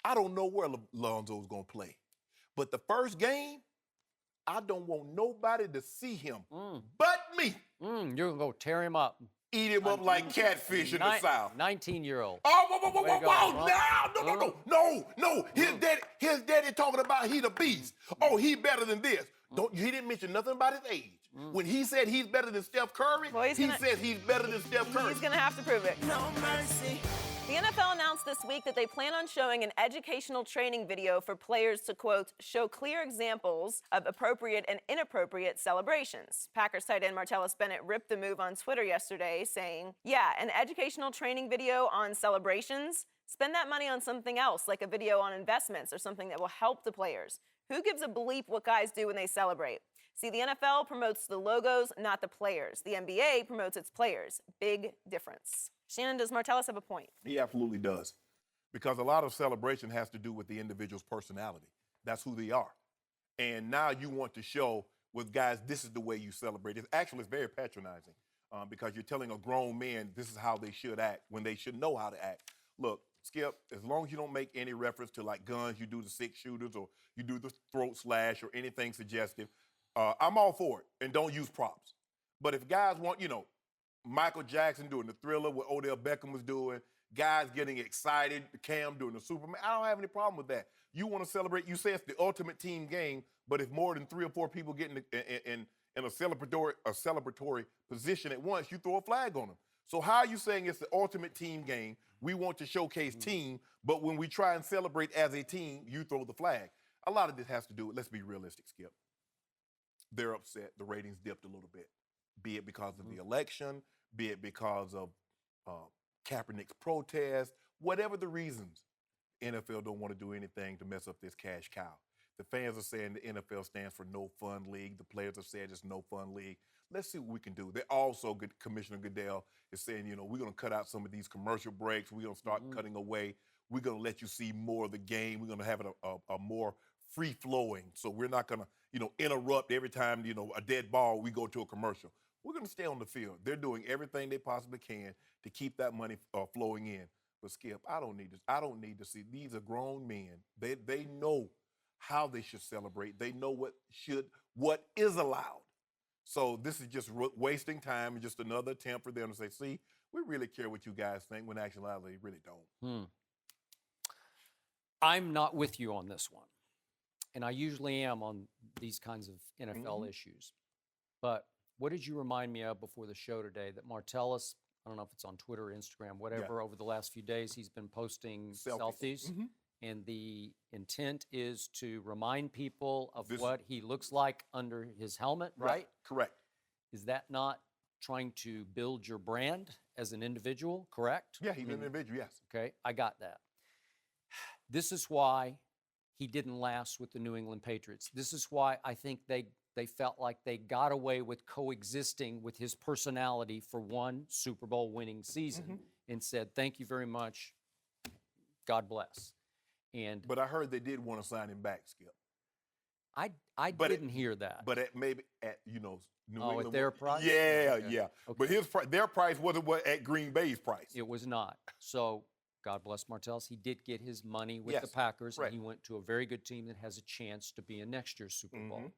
I don't know where Lonzo's going to play. But the first game, I don't want nobody to see him but me. You're going to go tear him up. eat him up like catfish in the South. 19-year-old. Oh, whoa, Way to go, whoa, huh? no. His daddy talking about he the beast. Oh, he better than this. He didn't mention nothing about his age. When he said he's better than Steph Curry, Well, he says he's better than Steph Curry. He's going to have to prove it. No mercy. The NFL announced this week that they plan on showing an educational training video for players to, quote, show clear examples of appropriate and inappropriate celebrations. Packers tight end Mar-tellus Bennett ripped the move on Twitter yesterday, saying, yeah, an educational training video on celebrations. Spend that money on something else, like a video on investments or something that will help the players. Who gives a bleep what guys do when they celebrate? See, the NFL promotes the logos, not the players. The NBA promotes its players. Big difference. Shannon, does Mar-tellus have a point? He absolutely does. Because a lot of celebration has to do with the individual's personality. That's who they are. And now you want to show with guys, this is the way you celebrate. It's very patronizing because you're telling a grown man this is how they should act when they should know how to act. Look, Skip, as long as you don't make any reference to like guns, you do the 6 shooters or you do the throat slash or anything suggestive, I'm all for it. And don't use props. But if guys want, Michael Jackson doing the Thriller, what Odell Beckham was doing, guys getting excited, Cam doing the Superman, I don't have any problem with that. You want to celebrate, you say it's the ultimate team game, but if more than 3 or 4 people get in a celebratory position at once, you throw a flag on them. So how are you saying it's the ultimate team game? We want to showcase team, but when we try and celebrate as a team, you throw the flag. A lot of this has to do with, let's be realistic, Skip. They're upset. The ratings dipped a little bit, be it because of the election, be it because of Kaepernick's protest, whatever the reasons. NFL don't want to do anything to mess up this cash cow. The fans are saying the NFL stands for no fun league. The players have said it's no fun league. Let's see what we can do. They also, Commissioner Goodell is saying, we're going to cut out some of these commercial breaks. We're going to start cutting away. We're going to let you see more of the game. We're going to have it a more free-flowing. So we're not going to, interrupt every time, a dead ball, we go to a commercial. We're going to stay on the field. They're doing everything they possibly can to keep that money flowing in. But Skip, I don't need to see. These are grown men. They know how they should celebrate. They know what is allowed. So this is just wasting time and just another attempt for them to say, see, we really care what you guys think, when actually they really don't. I'm not with you on this one. And I usually am on these kinds of NFL issues. But what did you remind me of before the show today? That Mar-tellus, I don't know if it's on Twitter or Instagram, whatever, over the last few days, he's been posting selfies. And the intent is to remind people of what he looks like under his helmet, right? Correct. Is that not trying to build your brand as an individual, correct? Yeah, he's an individual, yes. Okay, I got that. This is why he didn't last with the New England Patriots. This is why I think they felt like they got away with coexisting with his personality for one Super Bowl winning season and said, thank you very much, God bless. But I heard they did want to sign him back, Skip. I didn't hear that. But maybe at New England. At their price? Yeah, Okay. yeah. Okay. But their price wasn't at Green Bay's price. It was not. So God bless Mar-tellus. He did get his money with the Packers, and he went to a very good team that has a chance to be in next year's Super Bowl.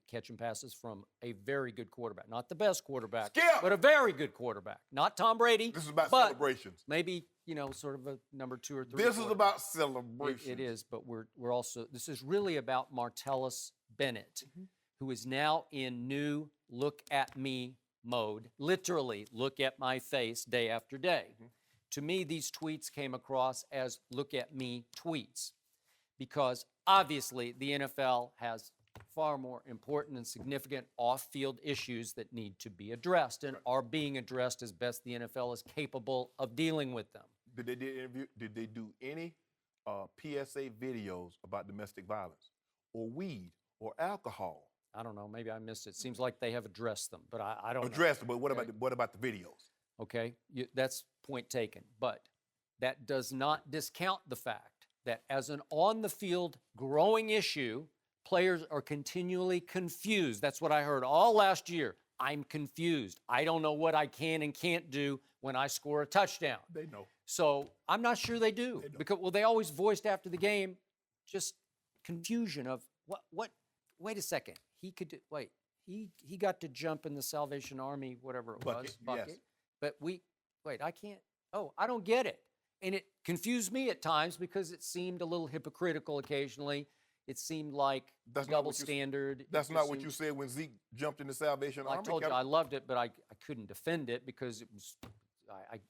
Catching passes from a very good quarterback. Not the best quarterback, but a very good quarterback. Not Tom Brady. This is about celebrations. Maybe, sort of a number 2 or 3. This is about celebrations. It is, but we're also, this is really about Mar-tellus Bennett, who is now in new look at me mode. Literally, look at my face day after day. To me, these tweets came across as look at me tweets, because obviously the NFL has far more important and significant off-field issues that need to be addressed and are being addressed as best the NFL is capable of dealing with them. Did they do any PSA videos about domestic violence or weed or alcohol? I don't know. Maybe I missed it. Seems like they have addressed them, but I don't know. Addressed them, but what about the videos? Okay, that's point taken. But that does not discount the fact that as an on-the-field growing issue, players are continually confused. That's what I heard all last year. I'm confused. I don't know what I can and can't do when I score a touchdown. They know. So I'm not sure they do. Because, they always voiced after the game just confusion of what, wait a second. He got to jump in the Salvation Army, whatever it was, bucket. Yes. But wait, I can't. Oh, I don't get it. And it confused me at times because it seemed a little hypocritical occasionally. It seemed like double standard. That's not what you said when Zeke jumped in the Salvation Army. I told you I loved it, but I couldn't defend it because it was.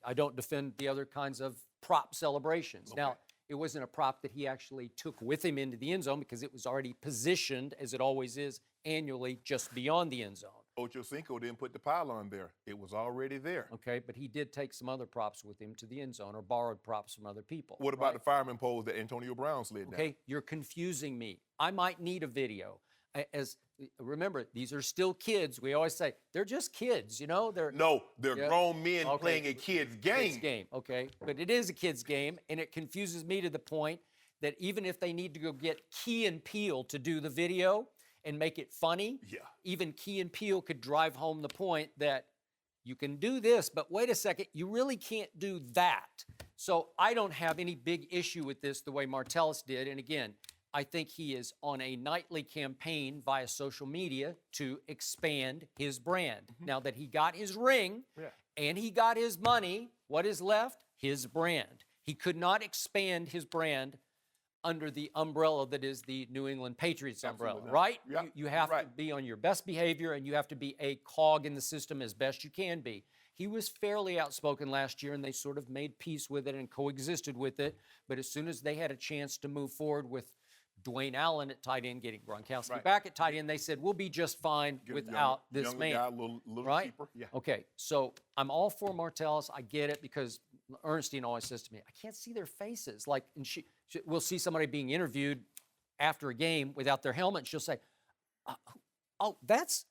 I don't defend the other kinds of prop celebrations. Okay. Now, it wasn't a prop that he actually took with him into the end zone because it was already positioned, as it always is, annually just beyond the end zone. Ocho Cinco didn't put the pylon there. It was already there. Okay, but he did take some other props with him to the end zone or borrowed props from other people. What about the fireman pole that Antonio Brown slid down? Okay, you're confusing me. I might need a video. Remember, these are still kids. We always say they're just kids, you know. They're grown men playing a kid's game. Kid's game, okay, but it is a kid's game, and it confuses me to the point that even if they need to go get Key and Peele to do the video and make it funny, even Key and Peele could drive home the point that you can do this, but wait a second, you really can't do that. So I don't have any big issue with this the way Mar-tellus did, and again, I think he is on a nightly campaign via social media to expand his brand. Now that he got his ring and he got his money, what is left? His brand. He could not expand his brand under the umbrella that is the New England Patriots umbrella, right? Yeah. You have to be on your best behavior and you have to be a cog in the system as best you can be. He was fairly outspoken last year and they sort of made peace with it and coexisted with it. But as soon as they had a chance to move forward with Dwayne Allen at tight end, getting Gronkowski back at tight end, they said, we'll be just fine without this man. Guy, little right? cheaper. Yeah. Okay, so I'm all for Mar-tellus. I get it because Ernestine always says to me, I can't see their faces. Like, and we'll see somebody being interviewed after a game without their helmet, and she'll say, that's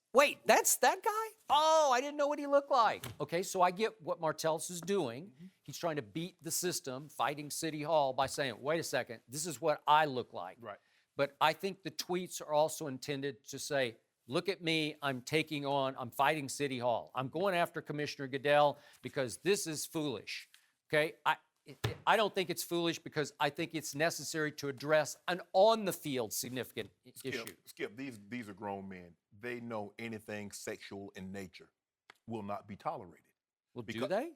that guy? Oh, I didn't know what he looked like. Okay, so I get what Mar-tellus is doing. He's trying to beat the system, fighting City Hall by saying, wait a second, this is what I look like. Right. But I think the tweets are also intended to say, look at me, I'm fighting City Hall. I'm going after Commissioner Goodell because this is foolish. Okay, I don't think it's foolish because I think it's necessary to address an on-the-field significant issue. Skip, these are grown men. They know anything sexual in nature will not be tolerated. Well, do they?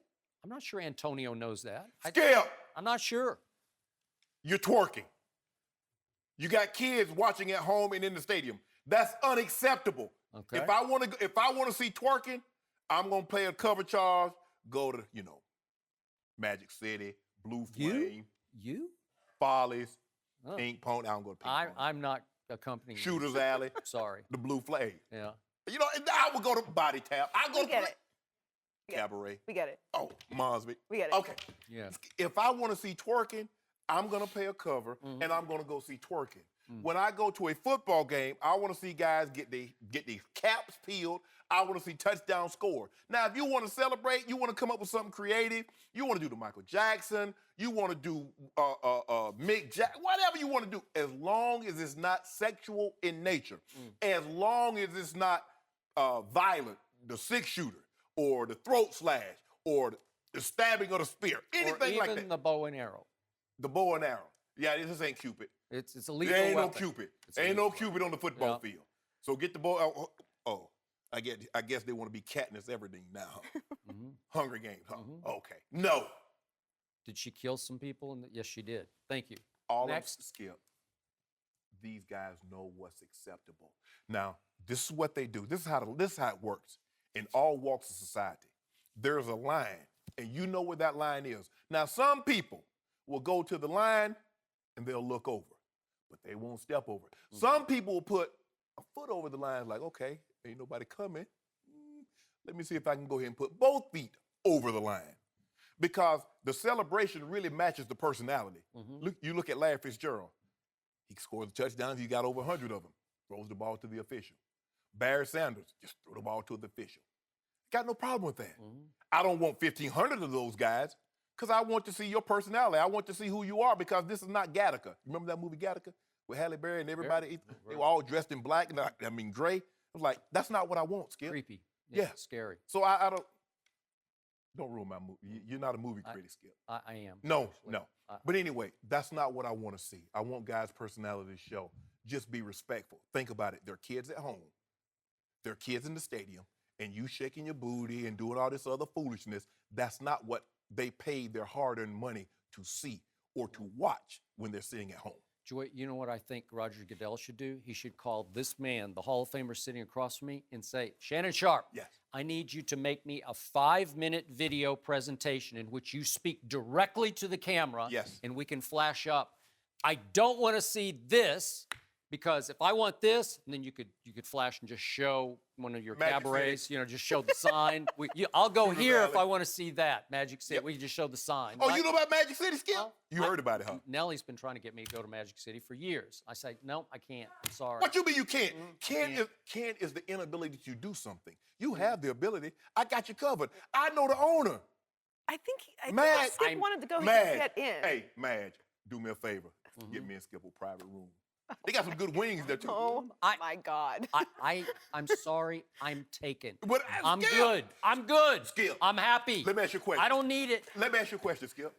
I'm not sure Antonio knows that. Skip! I'm not sure. You're twerking. You got kids watching at home and in the stadium. That's unacceptable. Okay. If I want to see twerking, I'm gonna pay a cover charge. Go to Magic City, Blue Flame, Follies, Pink Pony. I don't go to Pink Pony. I'm not accompanying. Shooters Alley. Sorry. The Blue Flame. Yeah. I would go to Body Tap. I go to Cabaret. We get it. Oh, Mosby. We get it. Okay. Yeah. If I want to see twerking, I'm gonna pay a cover and I'm gonna go see twerking. When I go to a football game, I want to see guys get these caps peeled. I want to see touchdown scored. Now, if you want to celebrate, you want to come up with something creative. You want to do the Michael Jackson. You want to do Mick Jackson. Whatever you want to do, as long as it's not sexual in nature, as long as it's not violent, the 6-shooter or the throat slash or the stabbing of the spear, anything like that. Or even the bow and arrow. The bow and arrow. Yeah, this ain't Cupid. It's a lethal There ain't weapon. no Cupid. There ain't no Cupid on the football field. So get the bow. I guess they want to be Katniss Everdeen now. Hunger Games, huh? Okay. No. Did she kill some people? Yes, she did. Thank you. Next. Skip. These guys know what's acceptable. Now, this is what they do. This is how it works in all walks of society. There's a line, and you know where that line is. Now, some people will go to the line and they'll look over, but they won't step over it. Some people will put a foot over the line, like, okay, ain't nobody coming. Let me see if I can go ahead and put both feet over the line. Because the celebration really matches the personality. You look at Larry Fitzgerald. He scores touchdowns. He got over 100 of them. Throws the ball to the official. Barry Sanders, just throw the ball to the official. Got no problem with that. I don't want 1,500 of those guys because I want to see your personality. I want to see who you are because this is not Gattaca. Remember that movie Gattaca with Halle Berry and everybody? They were all dressed in black and gray. I was like, that's not what I want, Skip. Creepy. Yeah. Scary. So I don't ruin my movie. You're not a movie critic, Skip. I am. No. But anyway, that's not what I want to see. I want guys' personalities show. Just be respectful. Think about it. They're kids at home. They're kids in the stadium. and you shaking your booty and doing all this other foolishness, that's not what they paid their hard-earned money to see or to watch when they're sitting at home. Joy, you know what I think Roger Goodell should do? He should call this man, the Hall of Famer sitting across from me, and say, Shannon Sharpe, yes, I need you to make me a 5-minute video presentation in which you speak directly to the camera, yes, and we can flash up. I don't want to see this, because if I want this, and then you could flash and just show one of your Magic cabarets, City. you know, just show the sign. I'll go Shooter here if Valley. I want to see that, Magic City. Yep. We can just show the sign. Oh, right? you know about Magic City, Skip? Well, you heard about it, huh? Nellie's been trying to get me to go to Magic City for years. I say, no, I can't. I'm sorry. What you mean you can't? Can't is the inability to do something. You have the ability. I got you covered. I know the owner. I think Madge, Skip wanted to go Madge, get in. hey, Madge, do me a favor. Get me and Skip a private room. They got some good wings there, too. Oh, my God. I'm sorry. I'm taken. But, I'm Skip, good. I'm good. Skip. I'm happy. Let me ask you a question. I don't need it. Let me ask you a question, Skip.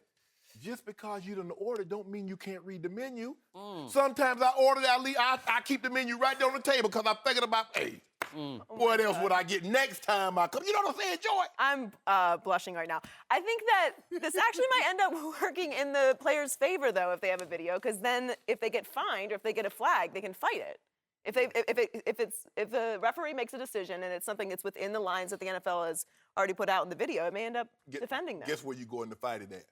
Just because you didn't order don't mean you can't read the menu. Sometimes I order that, I keep the menu right there on the table because I'm thinking about, hey, what else would I get next time I come? You know what I'm saying, Joy? I'm blushing right now. I think that this actually might end up working in the players' favor, though, if they have a video, because then if they get fined or if they get a flag, they can fight it. If the referee makes a decision and it's something that's within the lines that the NFL has already put out in the video, it may end up defending them. Guess where you go in the fight it at?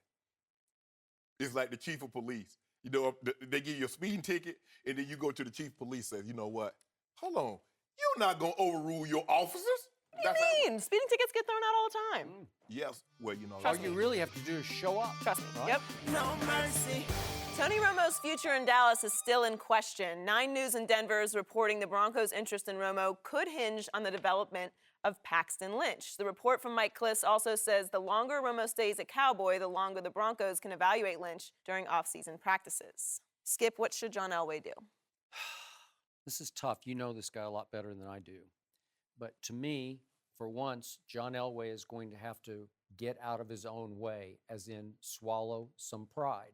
It's like the chief of police. You know, they give you a speeding ticket, and then you go to the chief of police and says, you know what? Hold on. You're not going to overrule your officers? What do you mean? Speeding tickets get thrown out all the time. Yes. Well, you know. All you really have to do is show up. Trust me. Right? Yep. No mercy. Tony Romo's future in Dallas is still in question. 9 News in Denver is reporting the Broncos' interest in Romo could hinge on the development of Paxton Lynch. The report from Mike Kliss also says the longer Romo stays at Cowboy, the longer the Broncos can evaluate Lynch during off-season practices. Skip, what should John Elway do? This is tough. You know this guy a lot better than I do. But to me, for once, John Elway is going to have to get out of his own way, as in swallow some pride,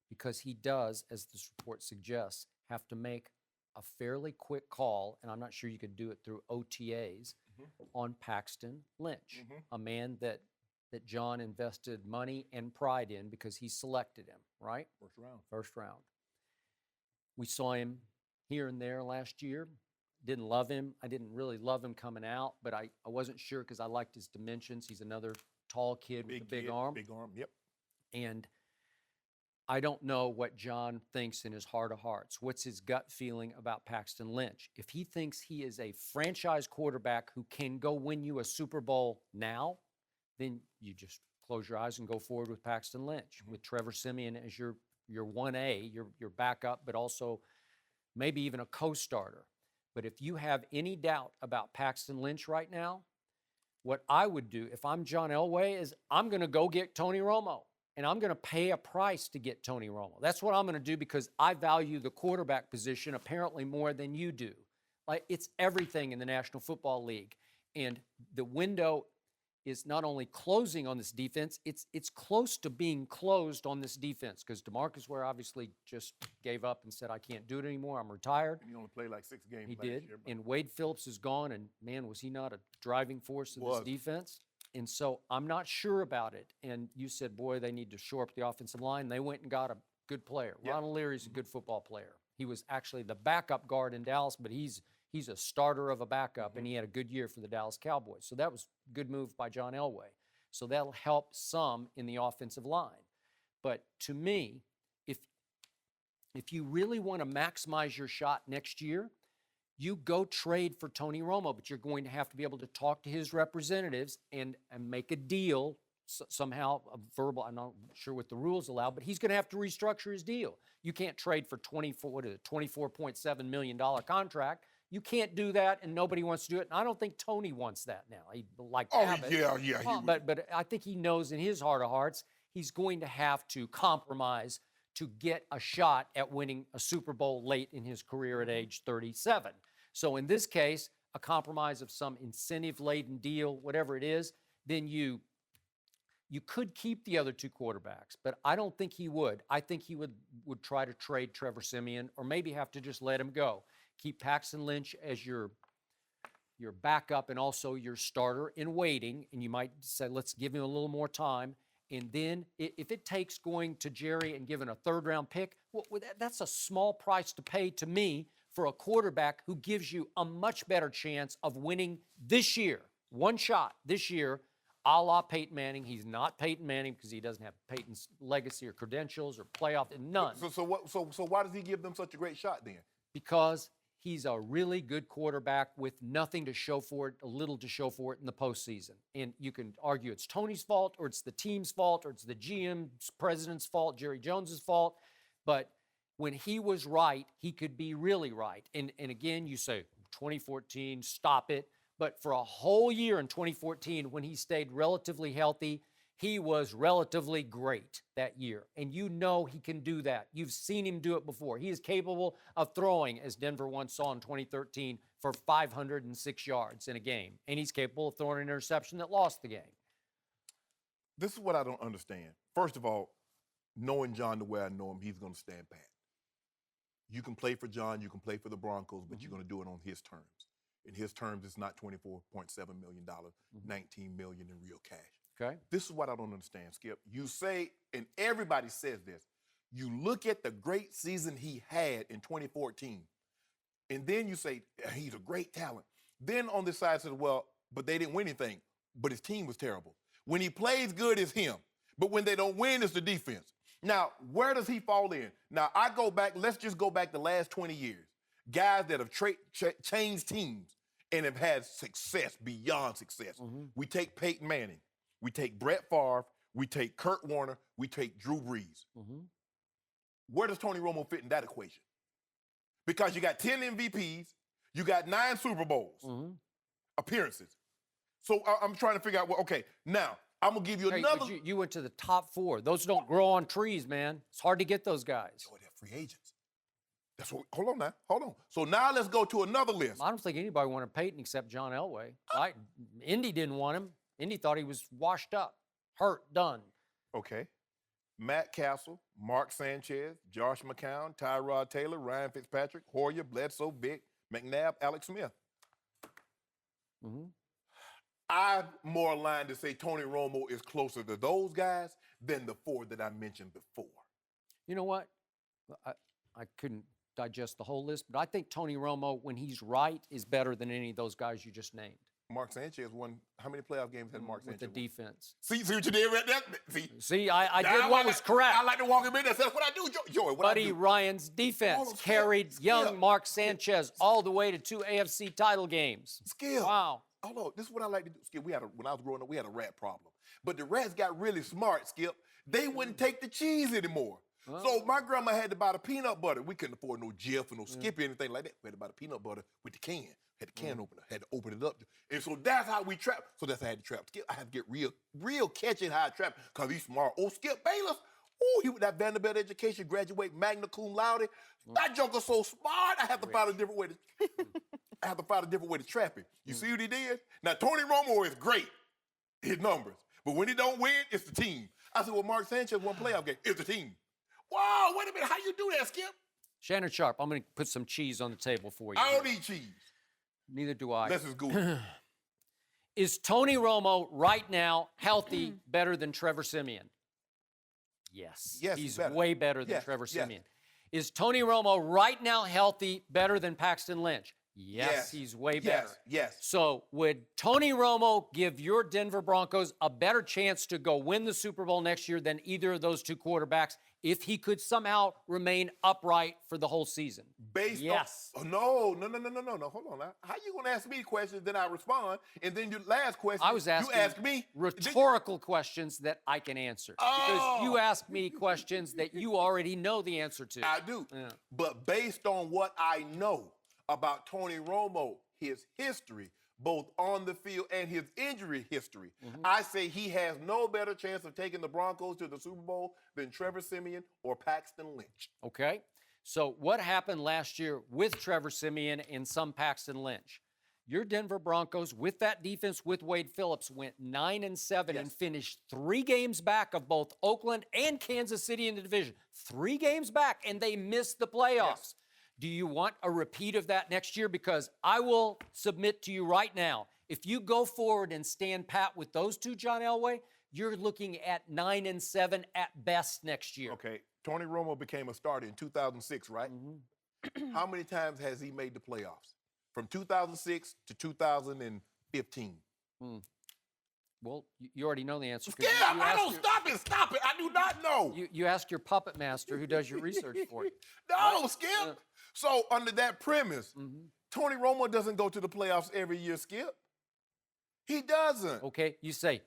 because he does, as this report suggests, have to make a fairly quick call, and I'm not sure you could do it through OTAs, on Paxton Lynch, a man that John invested money and pride in because he selected him, right? First round. We saw him here and there last year. Didn't love him. I didn't really love him coming out, but I wasn't sure because I liked his dimensions. He's another tall kid with a big arm. Big arm, yep. And I don't know what John thinks in his heart of hearts. What's his gut feeling about Paxton Lynch? If he thinks he is a franchise quarterback who can go win you a Super Bowl now, then you just close your eyes and go forward with Paxton Lynch, with Trevor Siemian as your 1A, your backup, but also maybe even a co-starter. But if you have any doubt about Paxton Lynch right now, what I would do if I'm John Elway is I'm going to go get Tony Romo. And I'm going to pay a price to get Tony Romo. That's what I'm going to do because I value the quarterback position apparently more than you do. Like, it's everything in the National Football League. And the window is not only closing on this defense, it's close to being closed on this defense because DeMarcus Ware obviously just gave up and said, I can't do it anymore. I'm retired. He only played like 6 games He last did. year. And Wade Phillips is gone. And, man, was he not a driving force in this defense? And so I'm not sure about it. And you said, boy, they need to shore up the offensive line. They went and got a good player. Yep. Ron O'Leary's a good football player. He was actually the backup guard in Dallas, but he's a starter of a backup, and he had a good year for the Dallas Cowboys. So that was a good move by John Elway. So that'll help some in the offensive line. But to me, if you really want to maximize your shot next year, you go trade for Tony Romo, but you're going to have to be able to talk to his representatives and make a deal somehow, a verbal. I'm not sure what the rules allow, but he's going to have to restructure his deal. You can't trade for $24.7 million contract. You can't do that, and nobody wants to do it. And I don't think Tony wants that now. He'd like to have it. Yeah. But I think he knows in his heart of hearts he's going to have to compromise to get a shot at winning a Super Bowl late in his career at age 37. So in this case, a compromise of some incentive-laden deal, whatever it is, then you could keep the other 2 quarterbacks, but I don't think he would. I think he would try to trade Trevor Siemian or maybe have to just let him go. Keep Paxton Lynch as your your backup and also your starter in waiting, and you might say, let's give him a little more time. And then if it takes going to Jerry and giving a third-round pick, well, that's a small price to pay to me for a quarterback who gives you a much better chance of winning this year. One shot this year, a la Peyton Manning. He's not Peyton Manning because he doesn't have Peyton's legacy or credentials or playoff, none. So why does he give them such a great shot then? Because he's a really good quarterback with nothing to show for it, a little to show for it in the postseason. And you can argue it's Tony's fault or it's the team's fault or it's the GM's president's fault, Jerry Jones's fault. But when he was right, he could be really right. And again, you say 2014, stop it. But for a whole year in 2014, when he stayed relatively healthy, he was relatively great that year. And you know he can do that. You've seen him do it before. He is capable of throwing, as Denver once saw in 2013, for 506 yards in a game. And he's capable of throwing an interception that lost the game. This is what I don't understand. First of all, knowing John the way I know him, he's going to stand pat. You can play for John, you can play for the Broncos, but you're going to do it on his terms. In his terms, it's not $24.7 million, $19 million in real cash. Okay. This is what I don't understand, Skip. You say, and everybody says this, you look at the great season he had in 2014, and then you say, he's a great talent. Then on this side says, well, but they didn't win anything, but his team was terrible. When he plays good, it's him. But when they don't win, it's the defense. Now, where does he fall in? Now, I go back, let's just go back the last 20 years. Guys that have changed teams and have had success, beyond success. We take Peyton Manning. We take Brett Favre, we take Kurt Warner, we take Drew Brees. Where does Tony Romo fit in that equation? Because you got 10 MVPs, you got 9 Super Bowls appearances. So I'm trying to figure out, well, okay, now I'm going to give you another. You went to the top 4. Those don't grow on trees, man. It's hard to get those guys. Oh, they're free agents. That's what, hold on now, hold on. So now let's go to another list. I don't think anybody wanted Peyton except John Elway. Indy didn't want him. Indy thought he was washed up, hurt, done. Okay. Matt Castle, Mark Sanchez, Josh McCown, Tyrod Taylor, Ryan Fitzpatrick, Hoyer, Bledsoe, Vick, McNabb, Alex Smith. I'm more aligned to say Tony Romo is closer to those guys than the 4 that I mentioned before. You know what? I couldn't digest the whole list, but I think Tony Romo, when he's right, is better than any of those guys you just named. Mark Sanchez won. How many playoff games had Mark Sanchez with the won? defense? See what you did right there? See, I did what was correct. I like to walk him in there. That's what I do, Joey. Buddy Ryan's defense carried young Mark Sanchez all the way to 2 AFC title games. Skip. Wow. Hold on. This is what I like to do. Skip, when I was growing up, we had a rat problem. But the rats got really smart, Skip. They wouldn't take the cheese anymore. So my grandma had to buy the peanut butter. We couldn't afford no Jif or no Skippy or anything like that. We had to buy the peanut butter with the can. Had the can opener. Had to open it up. And so that's how we trap. So that's how I had to trap Skip. I had to get real catching how I trap because he's smart. Oh, Skip Bayless. Oh, he with that Vanderbilt education, graduate magna cum laude. That joker's so smart. I have to find a different way to trap him. You see what he did? Now Tony Romo is great, his numbers, but when he don't win, it's the team. I said, well, Mark Sanchez won playoff game. It's the team. Wow, wait a minute. How you do that, Skip? Shannon Sharpe, I'm going to put some cheese on the table for you. I don't eat cheese. Neither do I. This is good. Is Tony Romo right now healthy better than Trevor Siemian? Yes. Yes, he's better. Way better than Trevor Siemian. Is Tony Romo right now healthy better than Paxton Lynch? Yes, he's way better. Yes. So would Tony Romo give your Denver Broncos a better chance to go win the Super Bowl next year than either of those 2 quarterbacks if he could somehow remain upright for the whole season? Yes. No. Hold on now. How you going to ask me questions, then I respond, and then your last question, I was asking you ask me rhetorical questions that I can answer. Because you ask me questions that you already know the answer to. I do. Yeah. But based on what I know about Tony Romo, his history, both on the field and his injury history, I say he has no better chance of taking the Broncos to the Super Bowl than Trevor Siemian or Paxton Lynch. Okay. So what happened last year with Trevor Siemian and some Paxton Lynch? Your Denver Broncos, with that defense with Wade Phillips, went 9-7 and finished 3 games back of both Oakland and Kansas City in the division. 3 games back, and they missed the playoffs. Do you want a repeat of that next year? Because I will submit to you right now, if you go forward and stand pat with those two, John Elway, you're looking at 9-7 at best next year. Okay, Tony Romo became a starter in 2006, right? How many times has he made the playoffs? From 2006 to 2015. Well, you already know the answer. Yeah, I don't stop it. I do not know. You ask your puppet master who does your research for you. No, Skip. So under that premise, Tony Romo doesn't go to the playoffs every year, Skip. He doesn't. Okay, you say,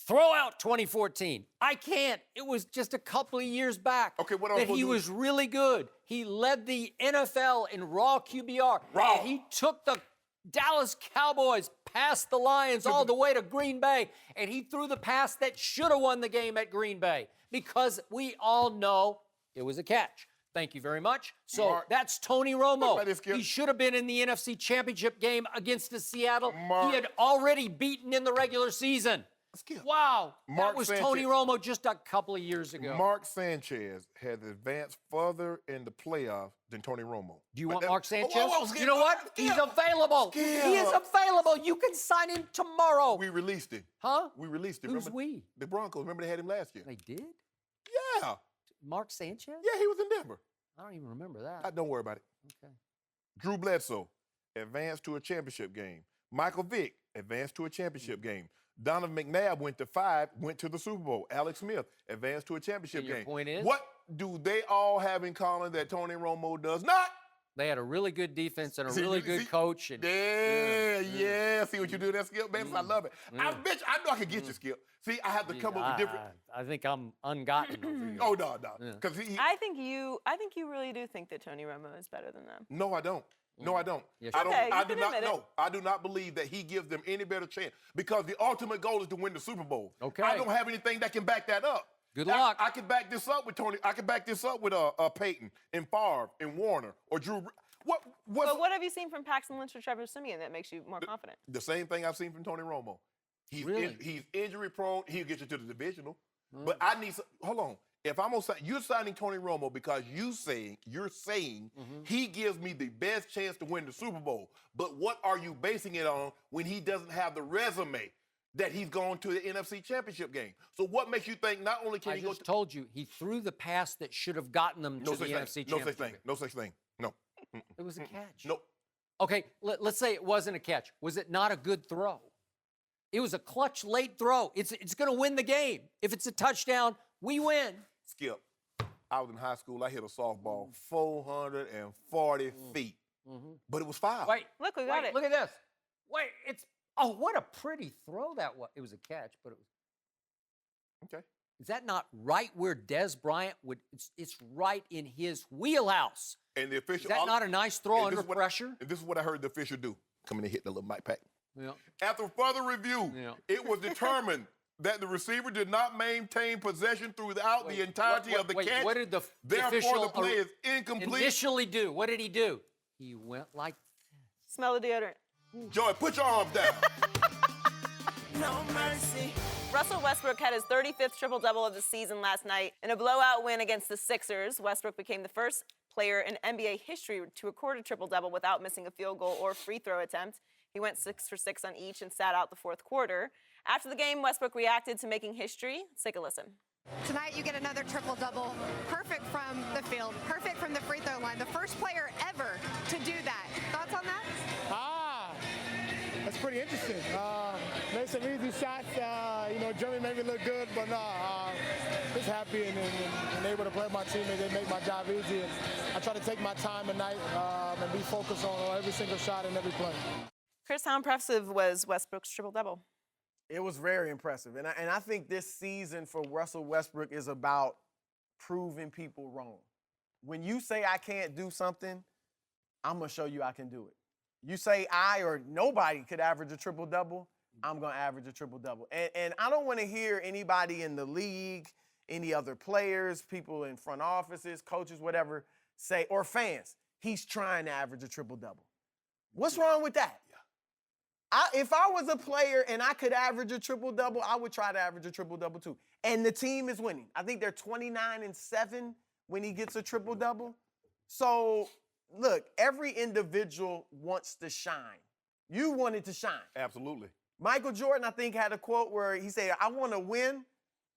throw out 2014. I can't. It was just a couple of years back. Okay, what else that will he do? was really good. He led the NFL in raw QBR. Raw. And he took the Dallas Cowboys past the Lions all the way to Green Bay, and he threw the pass that should have won the game at Green Bay because we all know it was a catch. Thank you very much. So Mark, that's Tony Romo. about this, Skip. He should have been in the NFC Championship game against the Seattle. Mark. He had already beaten in the regular season. Skip. Wow. Mark that was Sanchez. Tony Romo just a couple of years ago. Mark Sanchez has advanced further in the playoffs than Tony Romo. Do you But want that- Mark Sanchez? Skip, You know what? Skip. He's available. Skip. He is available. You can sign him tomorrow. We released him. Huh? We released him. Who's Remember? we? The Broncos. Remember they had him last year? They did? Yeah. Mark Sanchez? Yeah, he was in Denver. I don't even remember that. Don't worry about it. Okay. Drew Bledsoe advanced to a championship game. Michael Vick advanced to a championship game. Donovan McNabb went to 5, went to the Super Bowl. Alex Smith advanced to a championship And your game. point is? What do they all have in common that Tony Romo does not? They had a really good defense and a See, really you- good see- coach. And Yeah. See what you do there, Skip? Baby, I love it. I bet you, I know I can get you, Skip. See, I have to come up with different. I think I'm ungotten over here. Oh, no. Yeah. Because I think you really do think that Tony Romo is better than them. No, I don't. No, I don't. Yes, I you don't. Okay, I you do can not admit it. know. I do not believe that he gives them any better chance because the ultimate goal is to win the Super Bowl. Okay. I don't have anything that can back that up. Good luck. I can back this up with Tony. I can back this up with Peyton and Favre and Warner or Drew. What's But what have you seen from Paxton Lynch or Trevor Siemian that makes you more confident? the same thing I've seen from Tony Romo? He's Really? he's injury prone. He'll get you to the divisional. But I need hold on. If I'm gonna sign, you're signing Tony Romo because you're saying he gives me the best chance to win the Super Bowl. But what are you basing it on when he doesn't have the resume that he's gone to the NFC Championship game? So what makes you think not only can I he go just to told you, he threw the pass that should have gotten them to the NFC no such Championship. thing. No such thing. No. It was a catch. Nope. Okay, let's say it wasn't a catch. Was it not a good throw? It was a clutch late throw. It's going to win the game. If it's a touchdown, we win. Skip. I was in high school. I hit a softball 440 feet. But it was foul. Wait, Look, we got it. Look at this. Wait, what a pretty throw that was. It was a catch, but it was. Okay. Is that not right where Des Bryant would? It's right in his wheelhouse. And the official. Is that not a nice throw and under this is what- pressure? And this is what I heard the official do. Come in and hit the little mic pack. Yeah. After further review, Yeah. it was determined that the receiver did not maintain possession throughout the entirety of the catch. What did the Therefore, official the play is incomplete. initially do? What did he do? He went like Smell the deodorant. Joy, put your arms down. No mercy. Russell Westbrook had his 35th triple-double of the season last night. In a blowout win against the Sixers, Westbrook became the first player in NBA history to record a triple-double without missing a field goal or free throw attempt. He went 6 for 6 on each and sat out the fourth quarter. After the game, Westbrook reacted to making history. Let's take a listen. Tonight you get another triple-double, perfect from the field, perfect from the free throw line. The first player ever to do that. Thoughts on that? That's pretty interesting. Made some easy shots. Jimmy made me look good, but just happy and able to play with my teammates. They make my job easy. And I try to take my time tonight and be focused on every single shot and every play. Chris, how impressive was Westbrook's triple-double? It was very impressive. And I think this season for Russell Westbrook is about proving people wrong. When you say I can't do something, I'm going to show you I can do it. You say I or nobody could average a triple-double, I'm going to average a triple-double. And I don't want to hear anybody in the league, any other players, people in front offices, coaches, whatever, say, or fans, he's trying to average a triple-double. What's wrong with that? If I was a player and I could average a triple-double, I would try to average a triple-double too. And the team is winning. I think they're 29-7 when he gets a triple-double. So look, every individual wants to shine. You wanted to shine. Absolutely. Michael Jordan, I think, had a quote where he said, I want to win,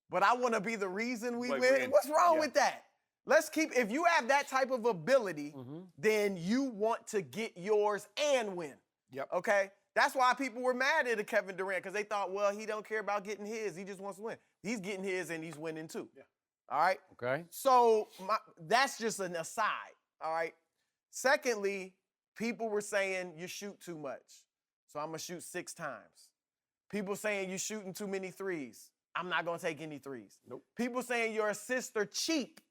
but I want to be the reason we win. What's wrong with that? Let's keep, if you have that type of ability, then you want to get yours and win. Yep. Okay? That's why people were mad at Kevin Durant, because they thought, well, he don't care about getting his. He just wants to win. He's getting his and he's winning too. Yeah. All right? Okay. So that's just an aside. All right? Secondly, people were saying you shoot too much. So I'm going to shoot 6 times. People saying you're shooting too many threes. I'm not going to take any threes. Nope. People saying your assists are cheap.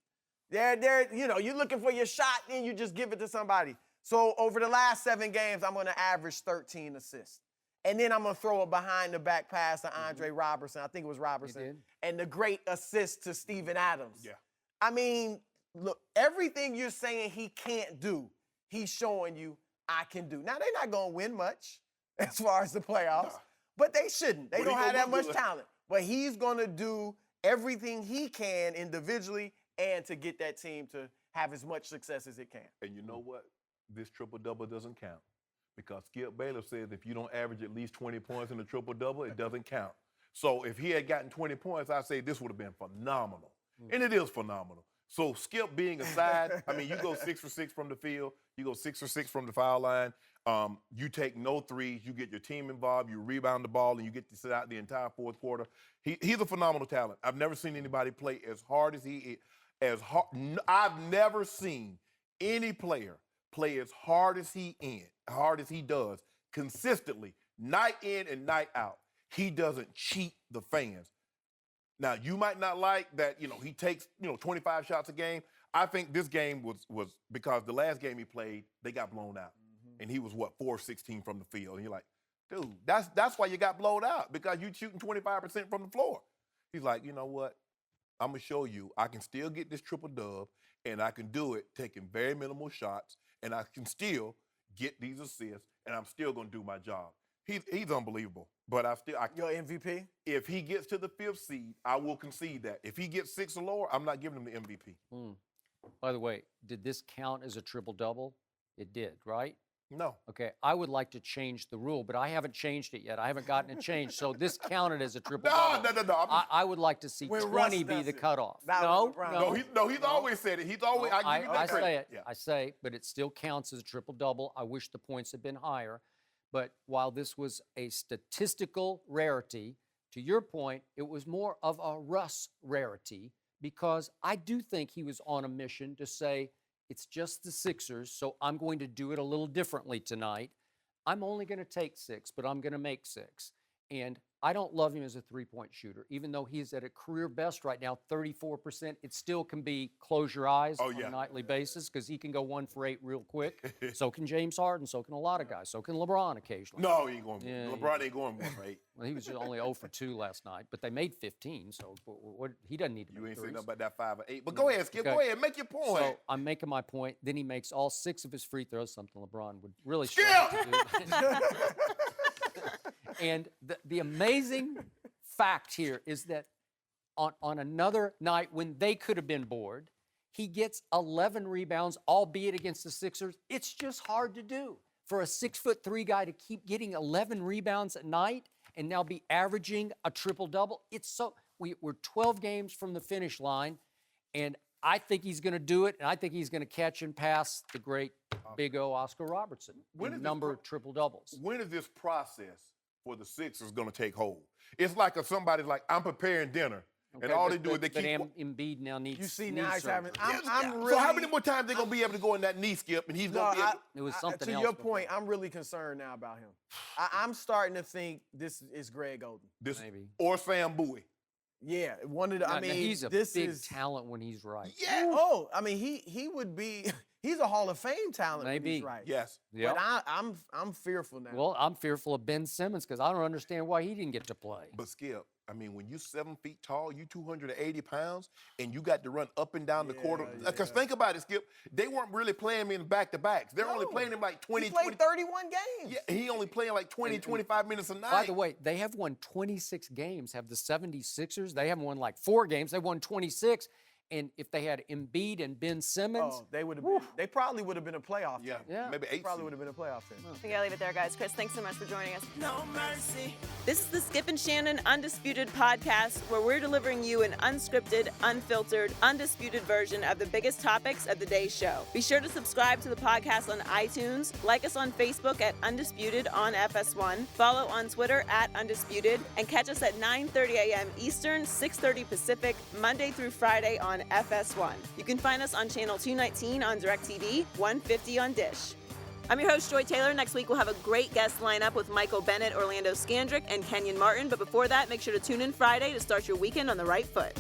You're looking for your shot and you just give it to somebody. So over the last 7 games, I'm going to average 13 assists. And then I'm going to throw a behind-the-back pass to Andre Robertson. I think it was Robertson. And the great assist to Steven Adams. Yeah. I mean, look, everything you're saying he can't do, he's showing you I can do. Now, they're not going to win much as far as the playoffs, but they shouldn't. They don't have that much talent. But he's going to do everything he can individually and to get that team to have as much success as it can. And you know what? This triple-double doesn't count. Because Skip Bayless says if you don't average at least 20 points in a triple-double, it doesn't count. So if he had gotten 20 points, I'd say this would have been phenomenal. And it is phenomenal. So Skip being aside, I mean, you go 6 for 6 from the field. You go 6 for 6 from the foul line. You take no threes. You get your team involved. You rebound the ball, and you get to sit out the entire fourth quarter. He's a phenomenal talent. I've never seen anybody play as hard as he is. I've never seen any player play as hard as he does consistently, night in and night out. He doesn't cheat the fans. Now, you might not like that, he takes, 25 shots a game. I think this game was because the last game he played, they got blown out. And he was, 4 of 16 from the field. And you're like, dude, that's why you got blown out, because you're shooting 25% from the floor. He's like, you know what? I'm going to show you I can still get this triple dub, and I can do it taking very minimal shots, and I can still get these assists, and I'm still going to do my job. He's unbelievable. But Your MVP? If he gets to the 5th seed, I will concede that. If he gets 6 or lower, I'm not giving him the MVP. By the way, did this count as a triple-double? It did, right? No. Okay, I would like to change the rule, but I haven't changed it yet. I haven't gotten it changed. So this counted as a triple-double. No. I would like to see 20 be the cutoff. No, he's always said it. He's always, I give you that credit. Say it. Yeah. I say, but it still counts as a triple-double. I wish the points had been higher. But while this was a statistical rarity, to your point, it was more of a Russ rarity, because I do think he was on a mission to say, it's just the Sixers, so I'm going to do it a little differently tonight. I'm only going to take 6, but I'm going to make 6. And I don't love him as a three-point shooter. Even though he's at a career best right now, 34%, it still can be close your eyes on a nightly basis, because he can go 1 for 8 real quick. So can James Harden. So can a lot of guys. So can LeBron occasionally. No, he ain't going. LeBron ain't going 1 for 8. Well, he was just only 0 for 2 last night, but they made 15. So he doesn't need to make You ain't saying threes. nothing about that 5 or 8. But go ahead, Skip. Okay. Go ahead, make your point. So I'm making my point. Then he makes all 6 of his free throws, something LeBron would really Skip! struggle to do. And the amazing fact here is that on another night when they could have been bored, he gets 11 rebounds, albeit against the Sixers. It's just hard to do for a 6'3" guy to keep getting 11 rebounds a night and now be averaging a triple-double. We're 12 games from the finish line, and I think he's going to do it, and I think he's going to catch and pass the great Big O Oscar Robertson in number of triple-doubles. When is this process for the Sixers going to take hold? It's like if somebody's like, I'm preparing dinner, and all they do is they keep. But Embiid now needs. You see, knee now he's having. surgery. I'm really. So how many more times they going to be able to go in that knee, Skip, and he's going to be able It was something to else your before. point, I'm really concerned now about him. I'm starting to think this is Greg Oden. Maybe. Or Sam Bowie. Yeah, one of the. I mean, he's a this big is talent when he's right. Yeah. Oh, I mean, he would be. He's a Hall of Fame talent. When Maybe. he's right. Yes. Yep. But I'm fearful now. Well, I'm fearful of Ben Simmons because I don't understand why he didn't get to play. But Skip, I mean, when you 7 feet tall, you 280 pounds, and you got to run up and down the court. Because think about it, Skip. They weren't really playing him in back-to-backs. They're only playing him like 20. He played 31 games. Yeah, he only playing like 20, 25 minutes a night. By the way, they have won 26 games. Have the 76ers? They haven't won like 4 games. They won 26. And if they had Embiid and Ben Simmons, Oh, they would have. They probably would have been a playoff team. Yeah. maybe 8. Probably would have been a playoff team. We gotta leave it there, guys. Chris, thanks so much for joining us. No mercy. This is the Skip and Shannon Undisputed podcast, where we're delivering you an unscripted, unfiltered, undisputed version of the biggest topics of the day's show. Be sure to subscribe to the podcast on iTunes, like us on Facebook at Undisputed on FS1, follow on Twitter at Undisputed, and catch us at 9:30 a.m. Eastern, 6:30 Pacific, Monday through Friday on FS1. You can find us on channel 219 on DirecTV, 150 on Dish. I'm your host, Joy Taylor. Next week, we'll have a great guest lineup with Michael Bennett, Orlando Scandrick, and Kenyon Martin. But before that, make sure to tune in Friday to start your weekend on the right foot.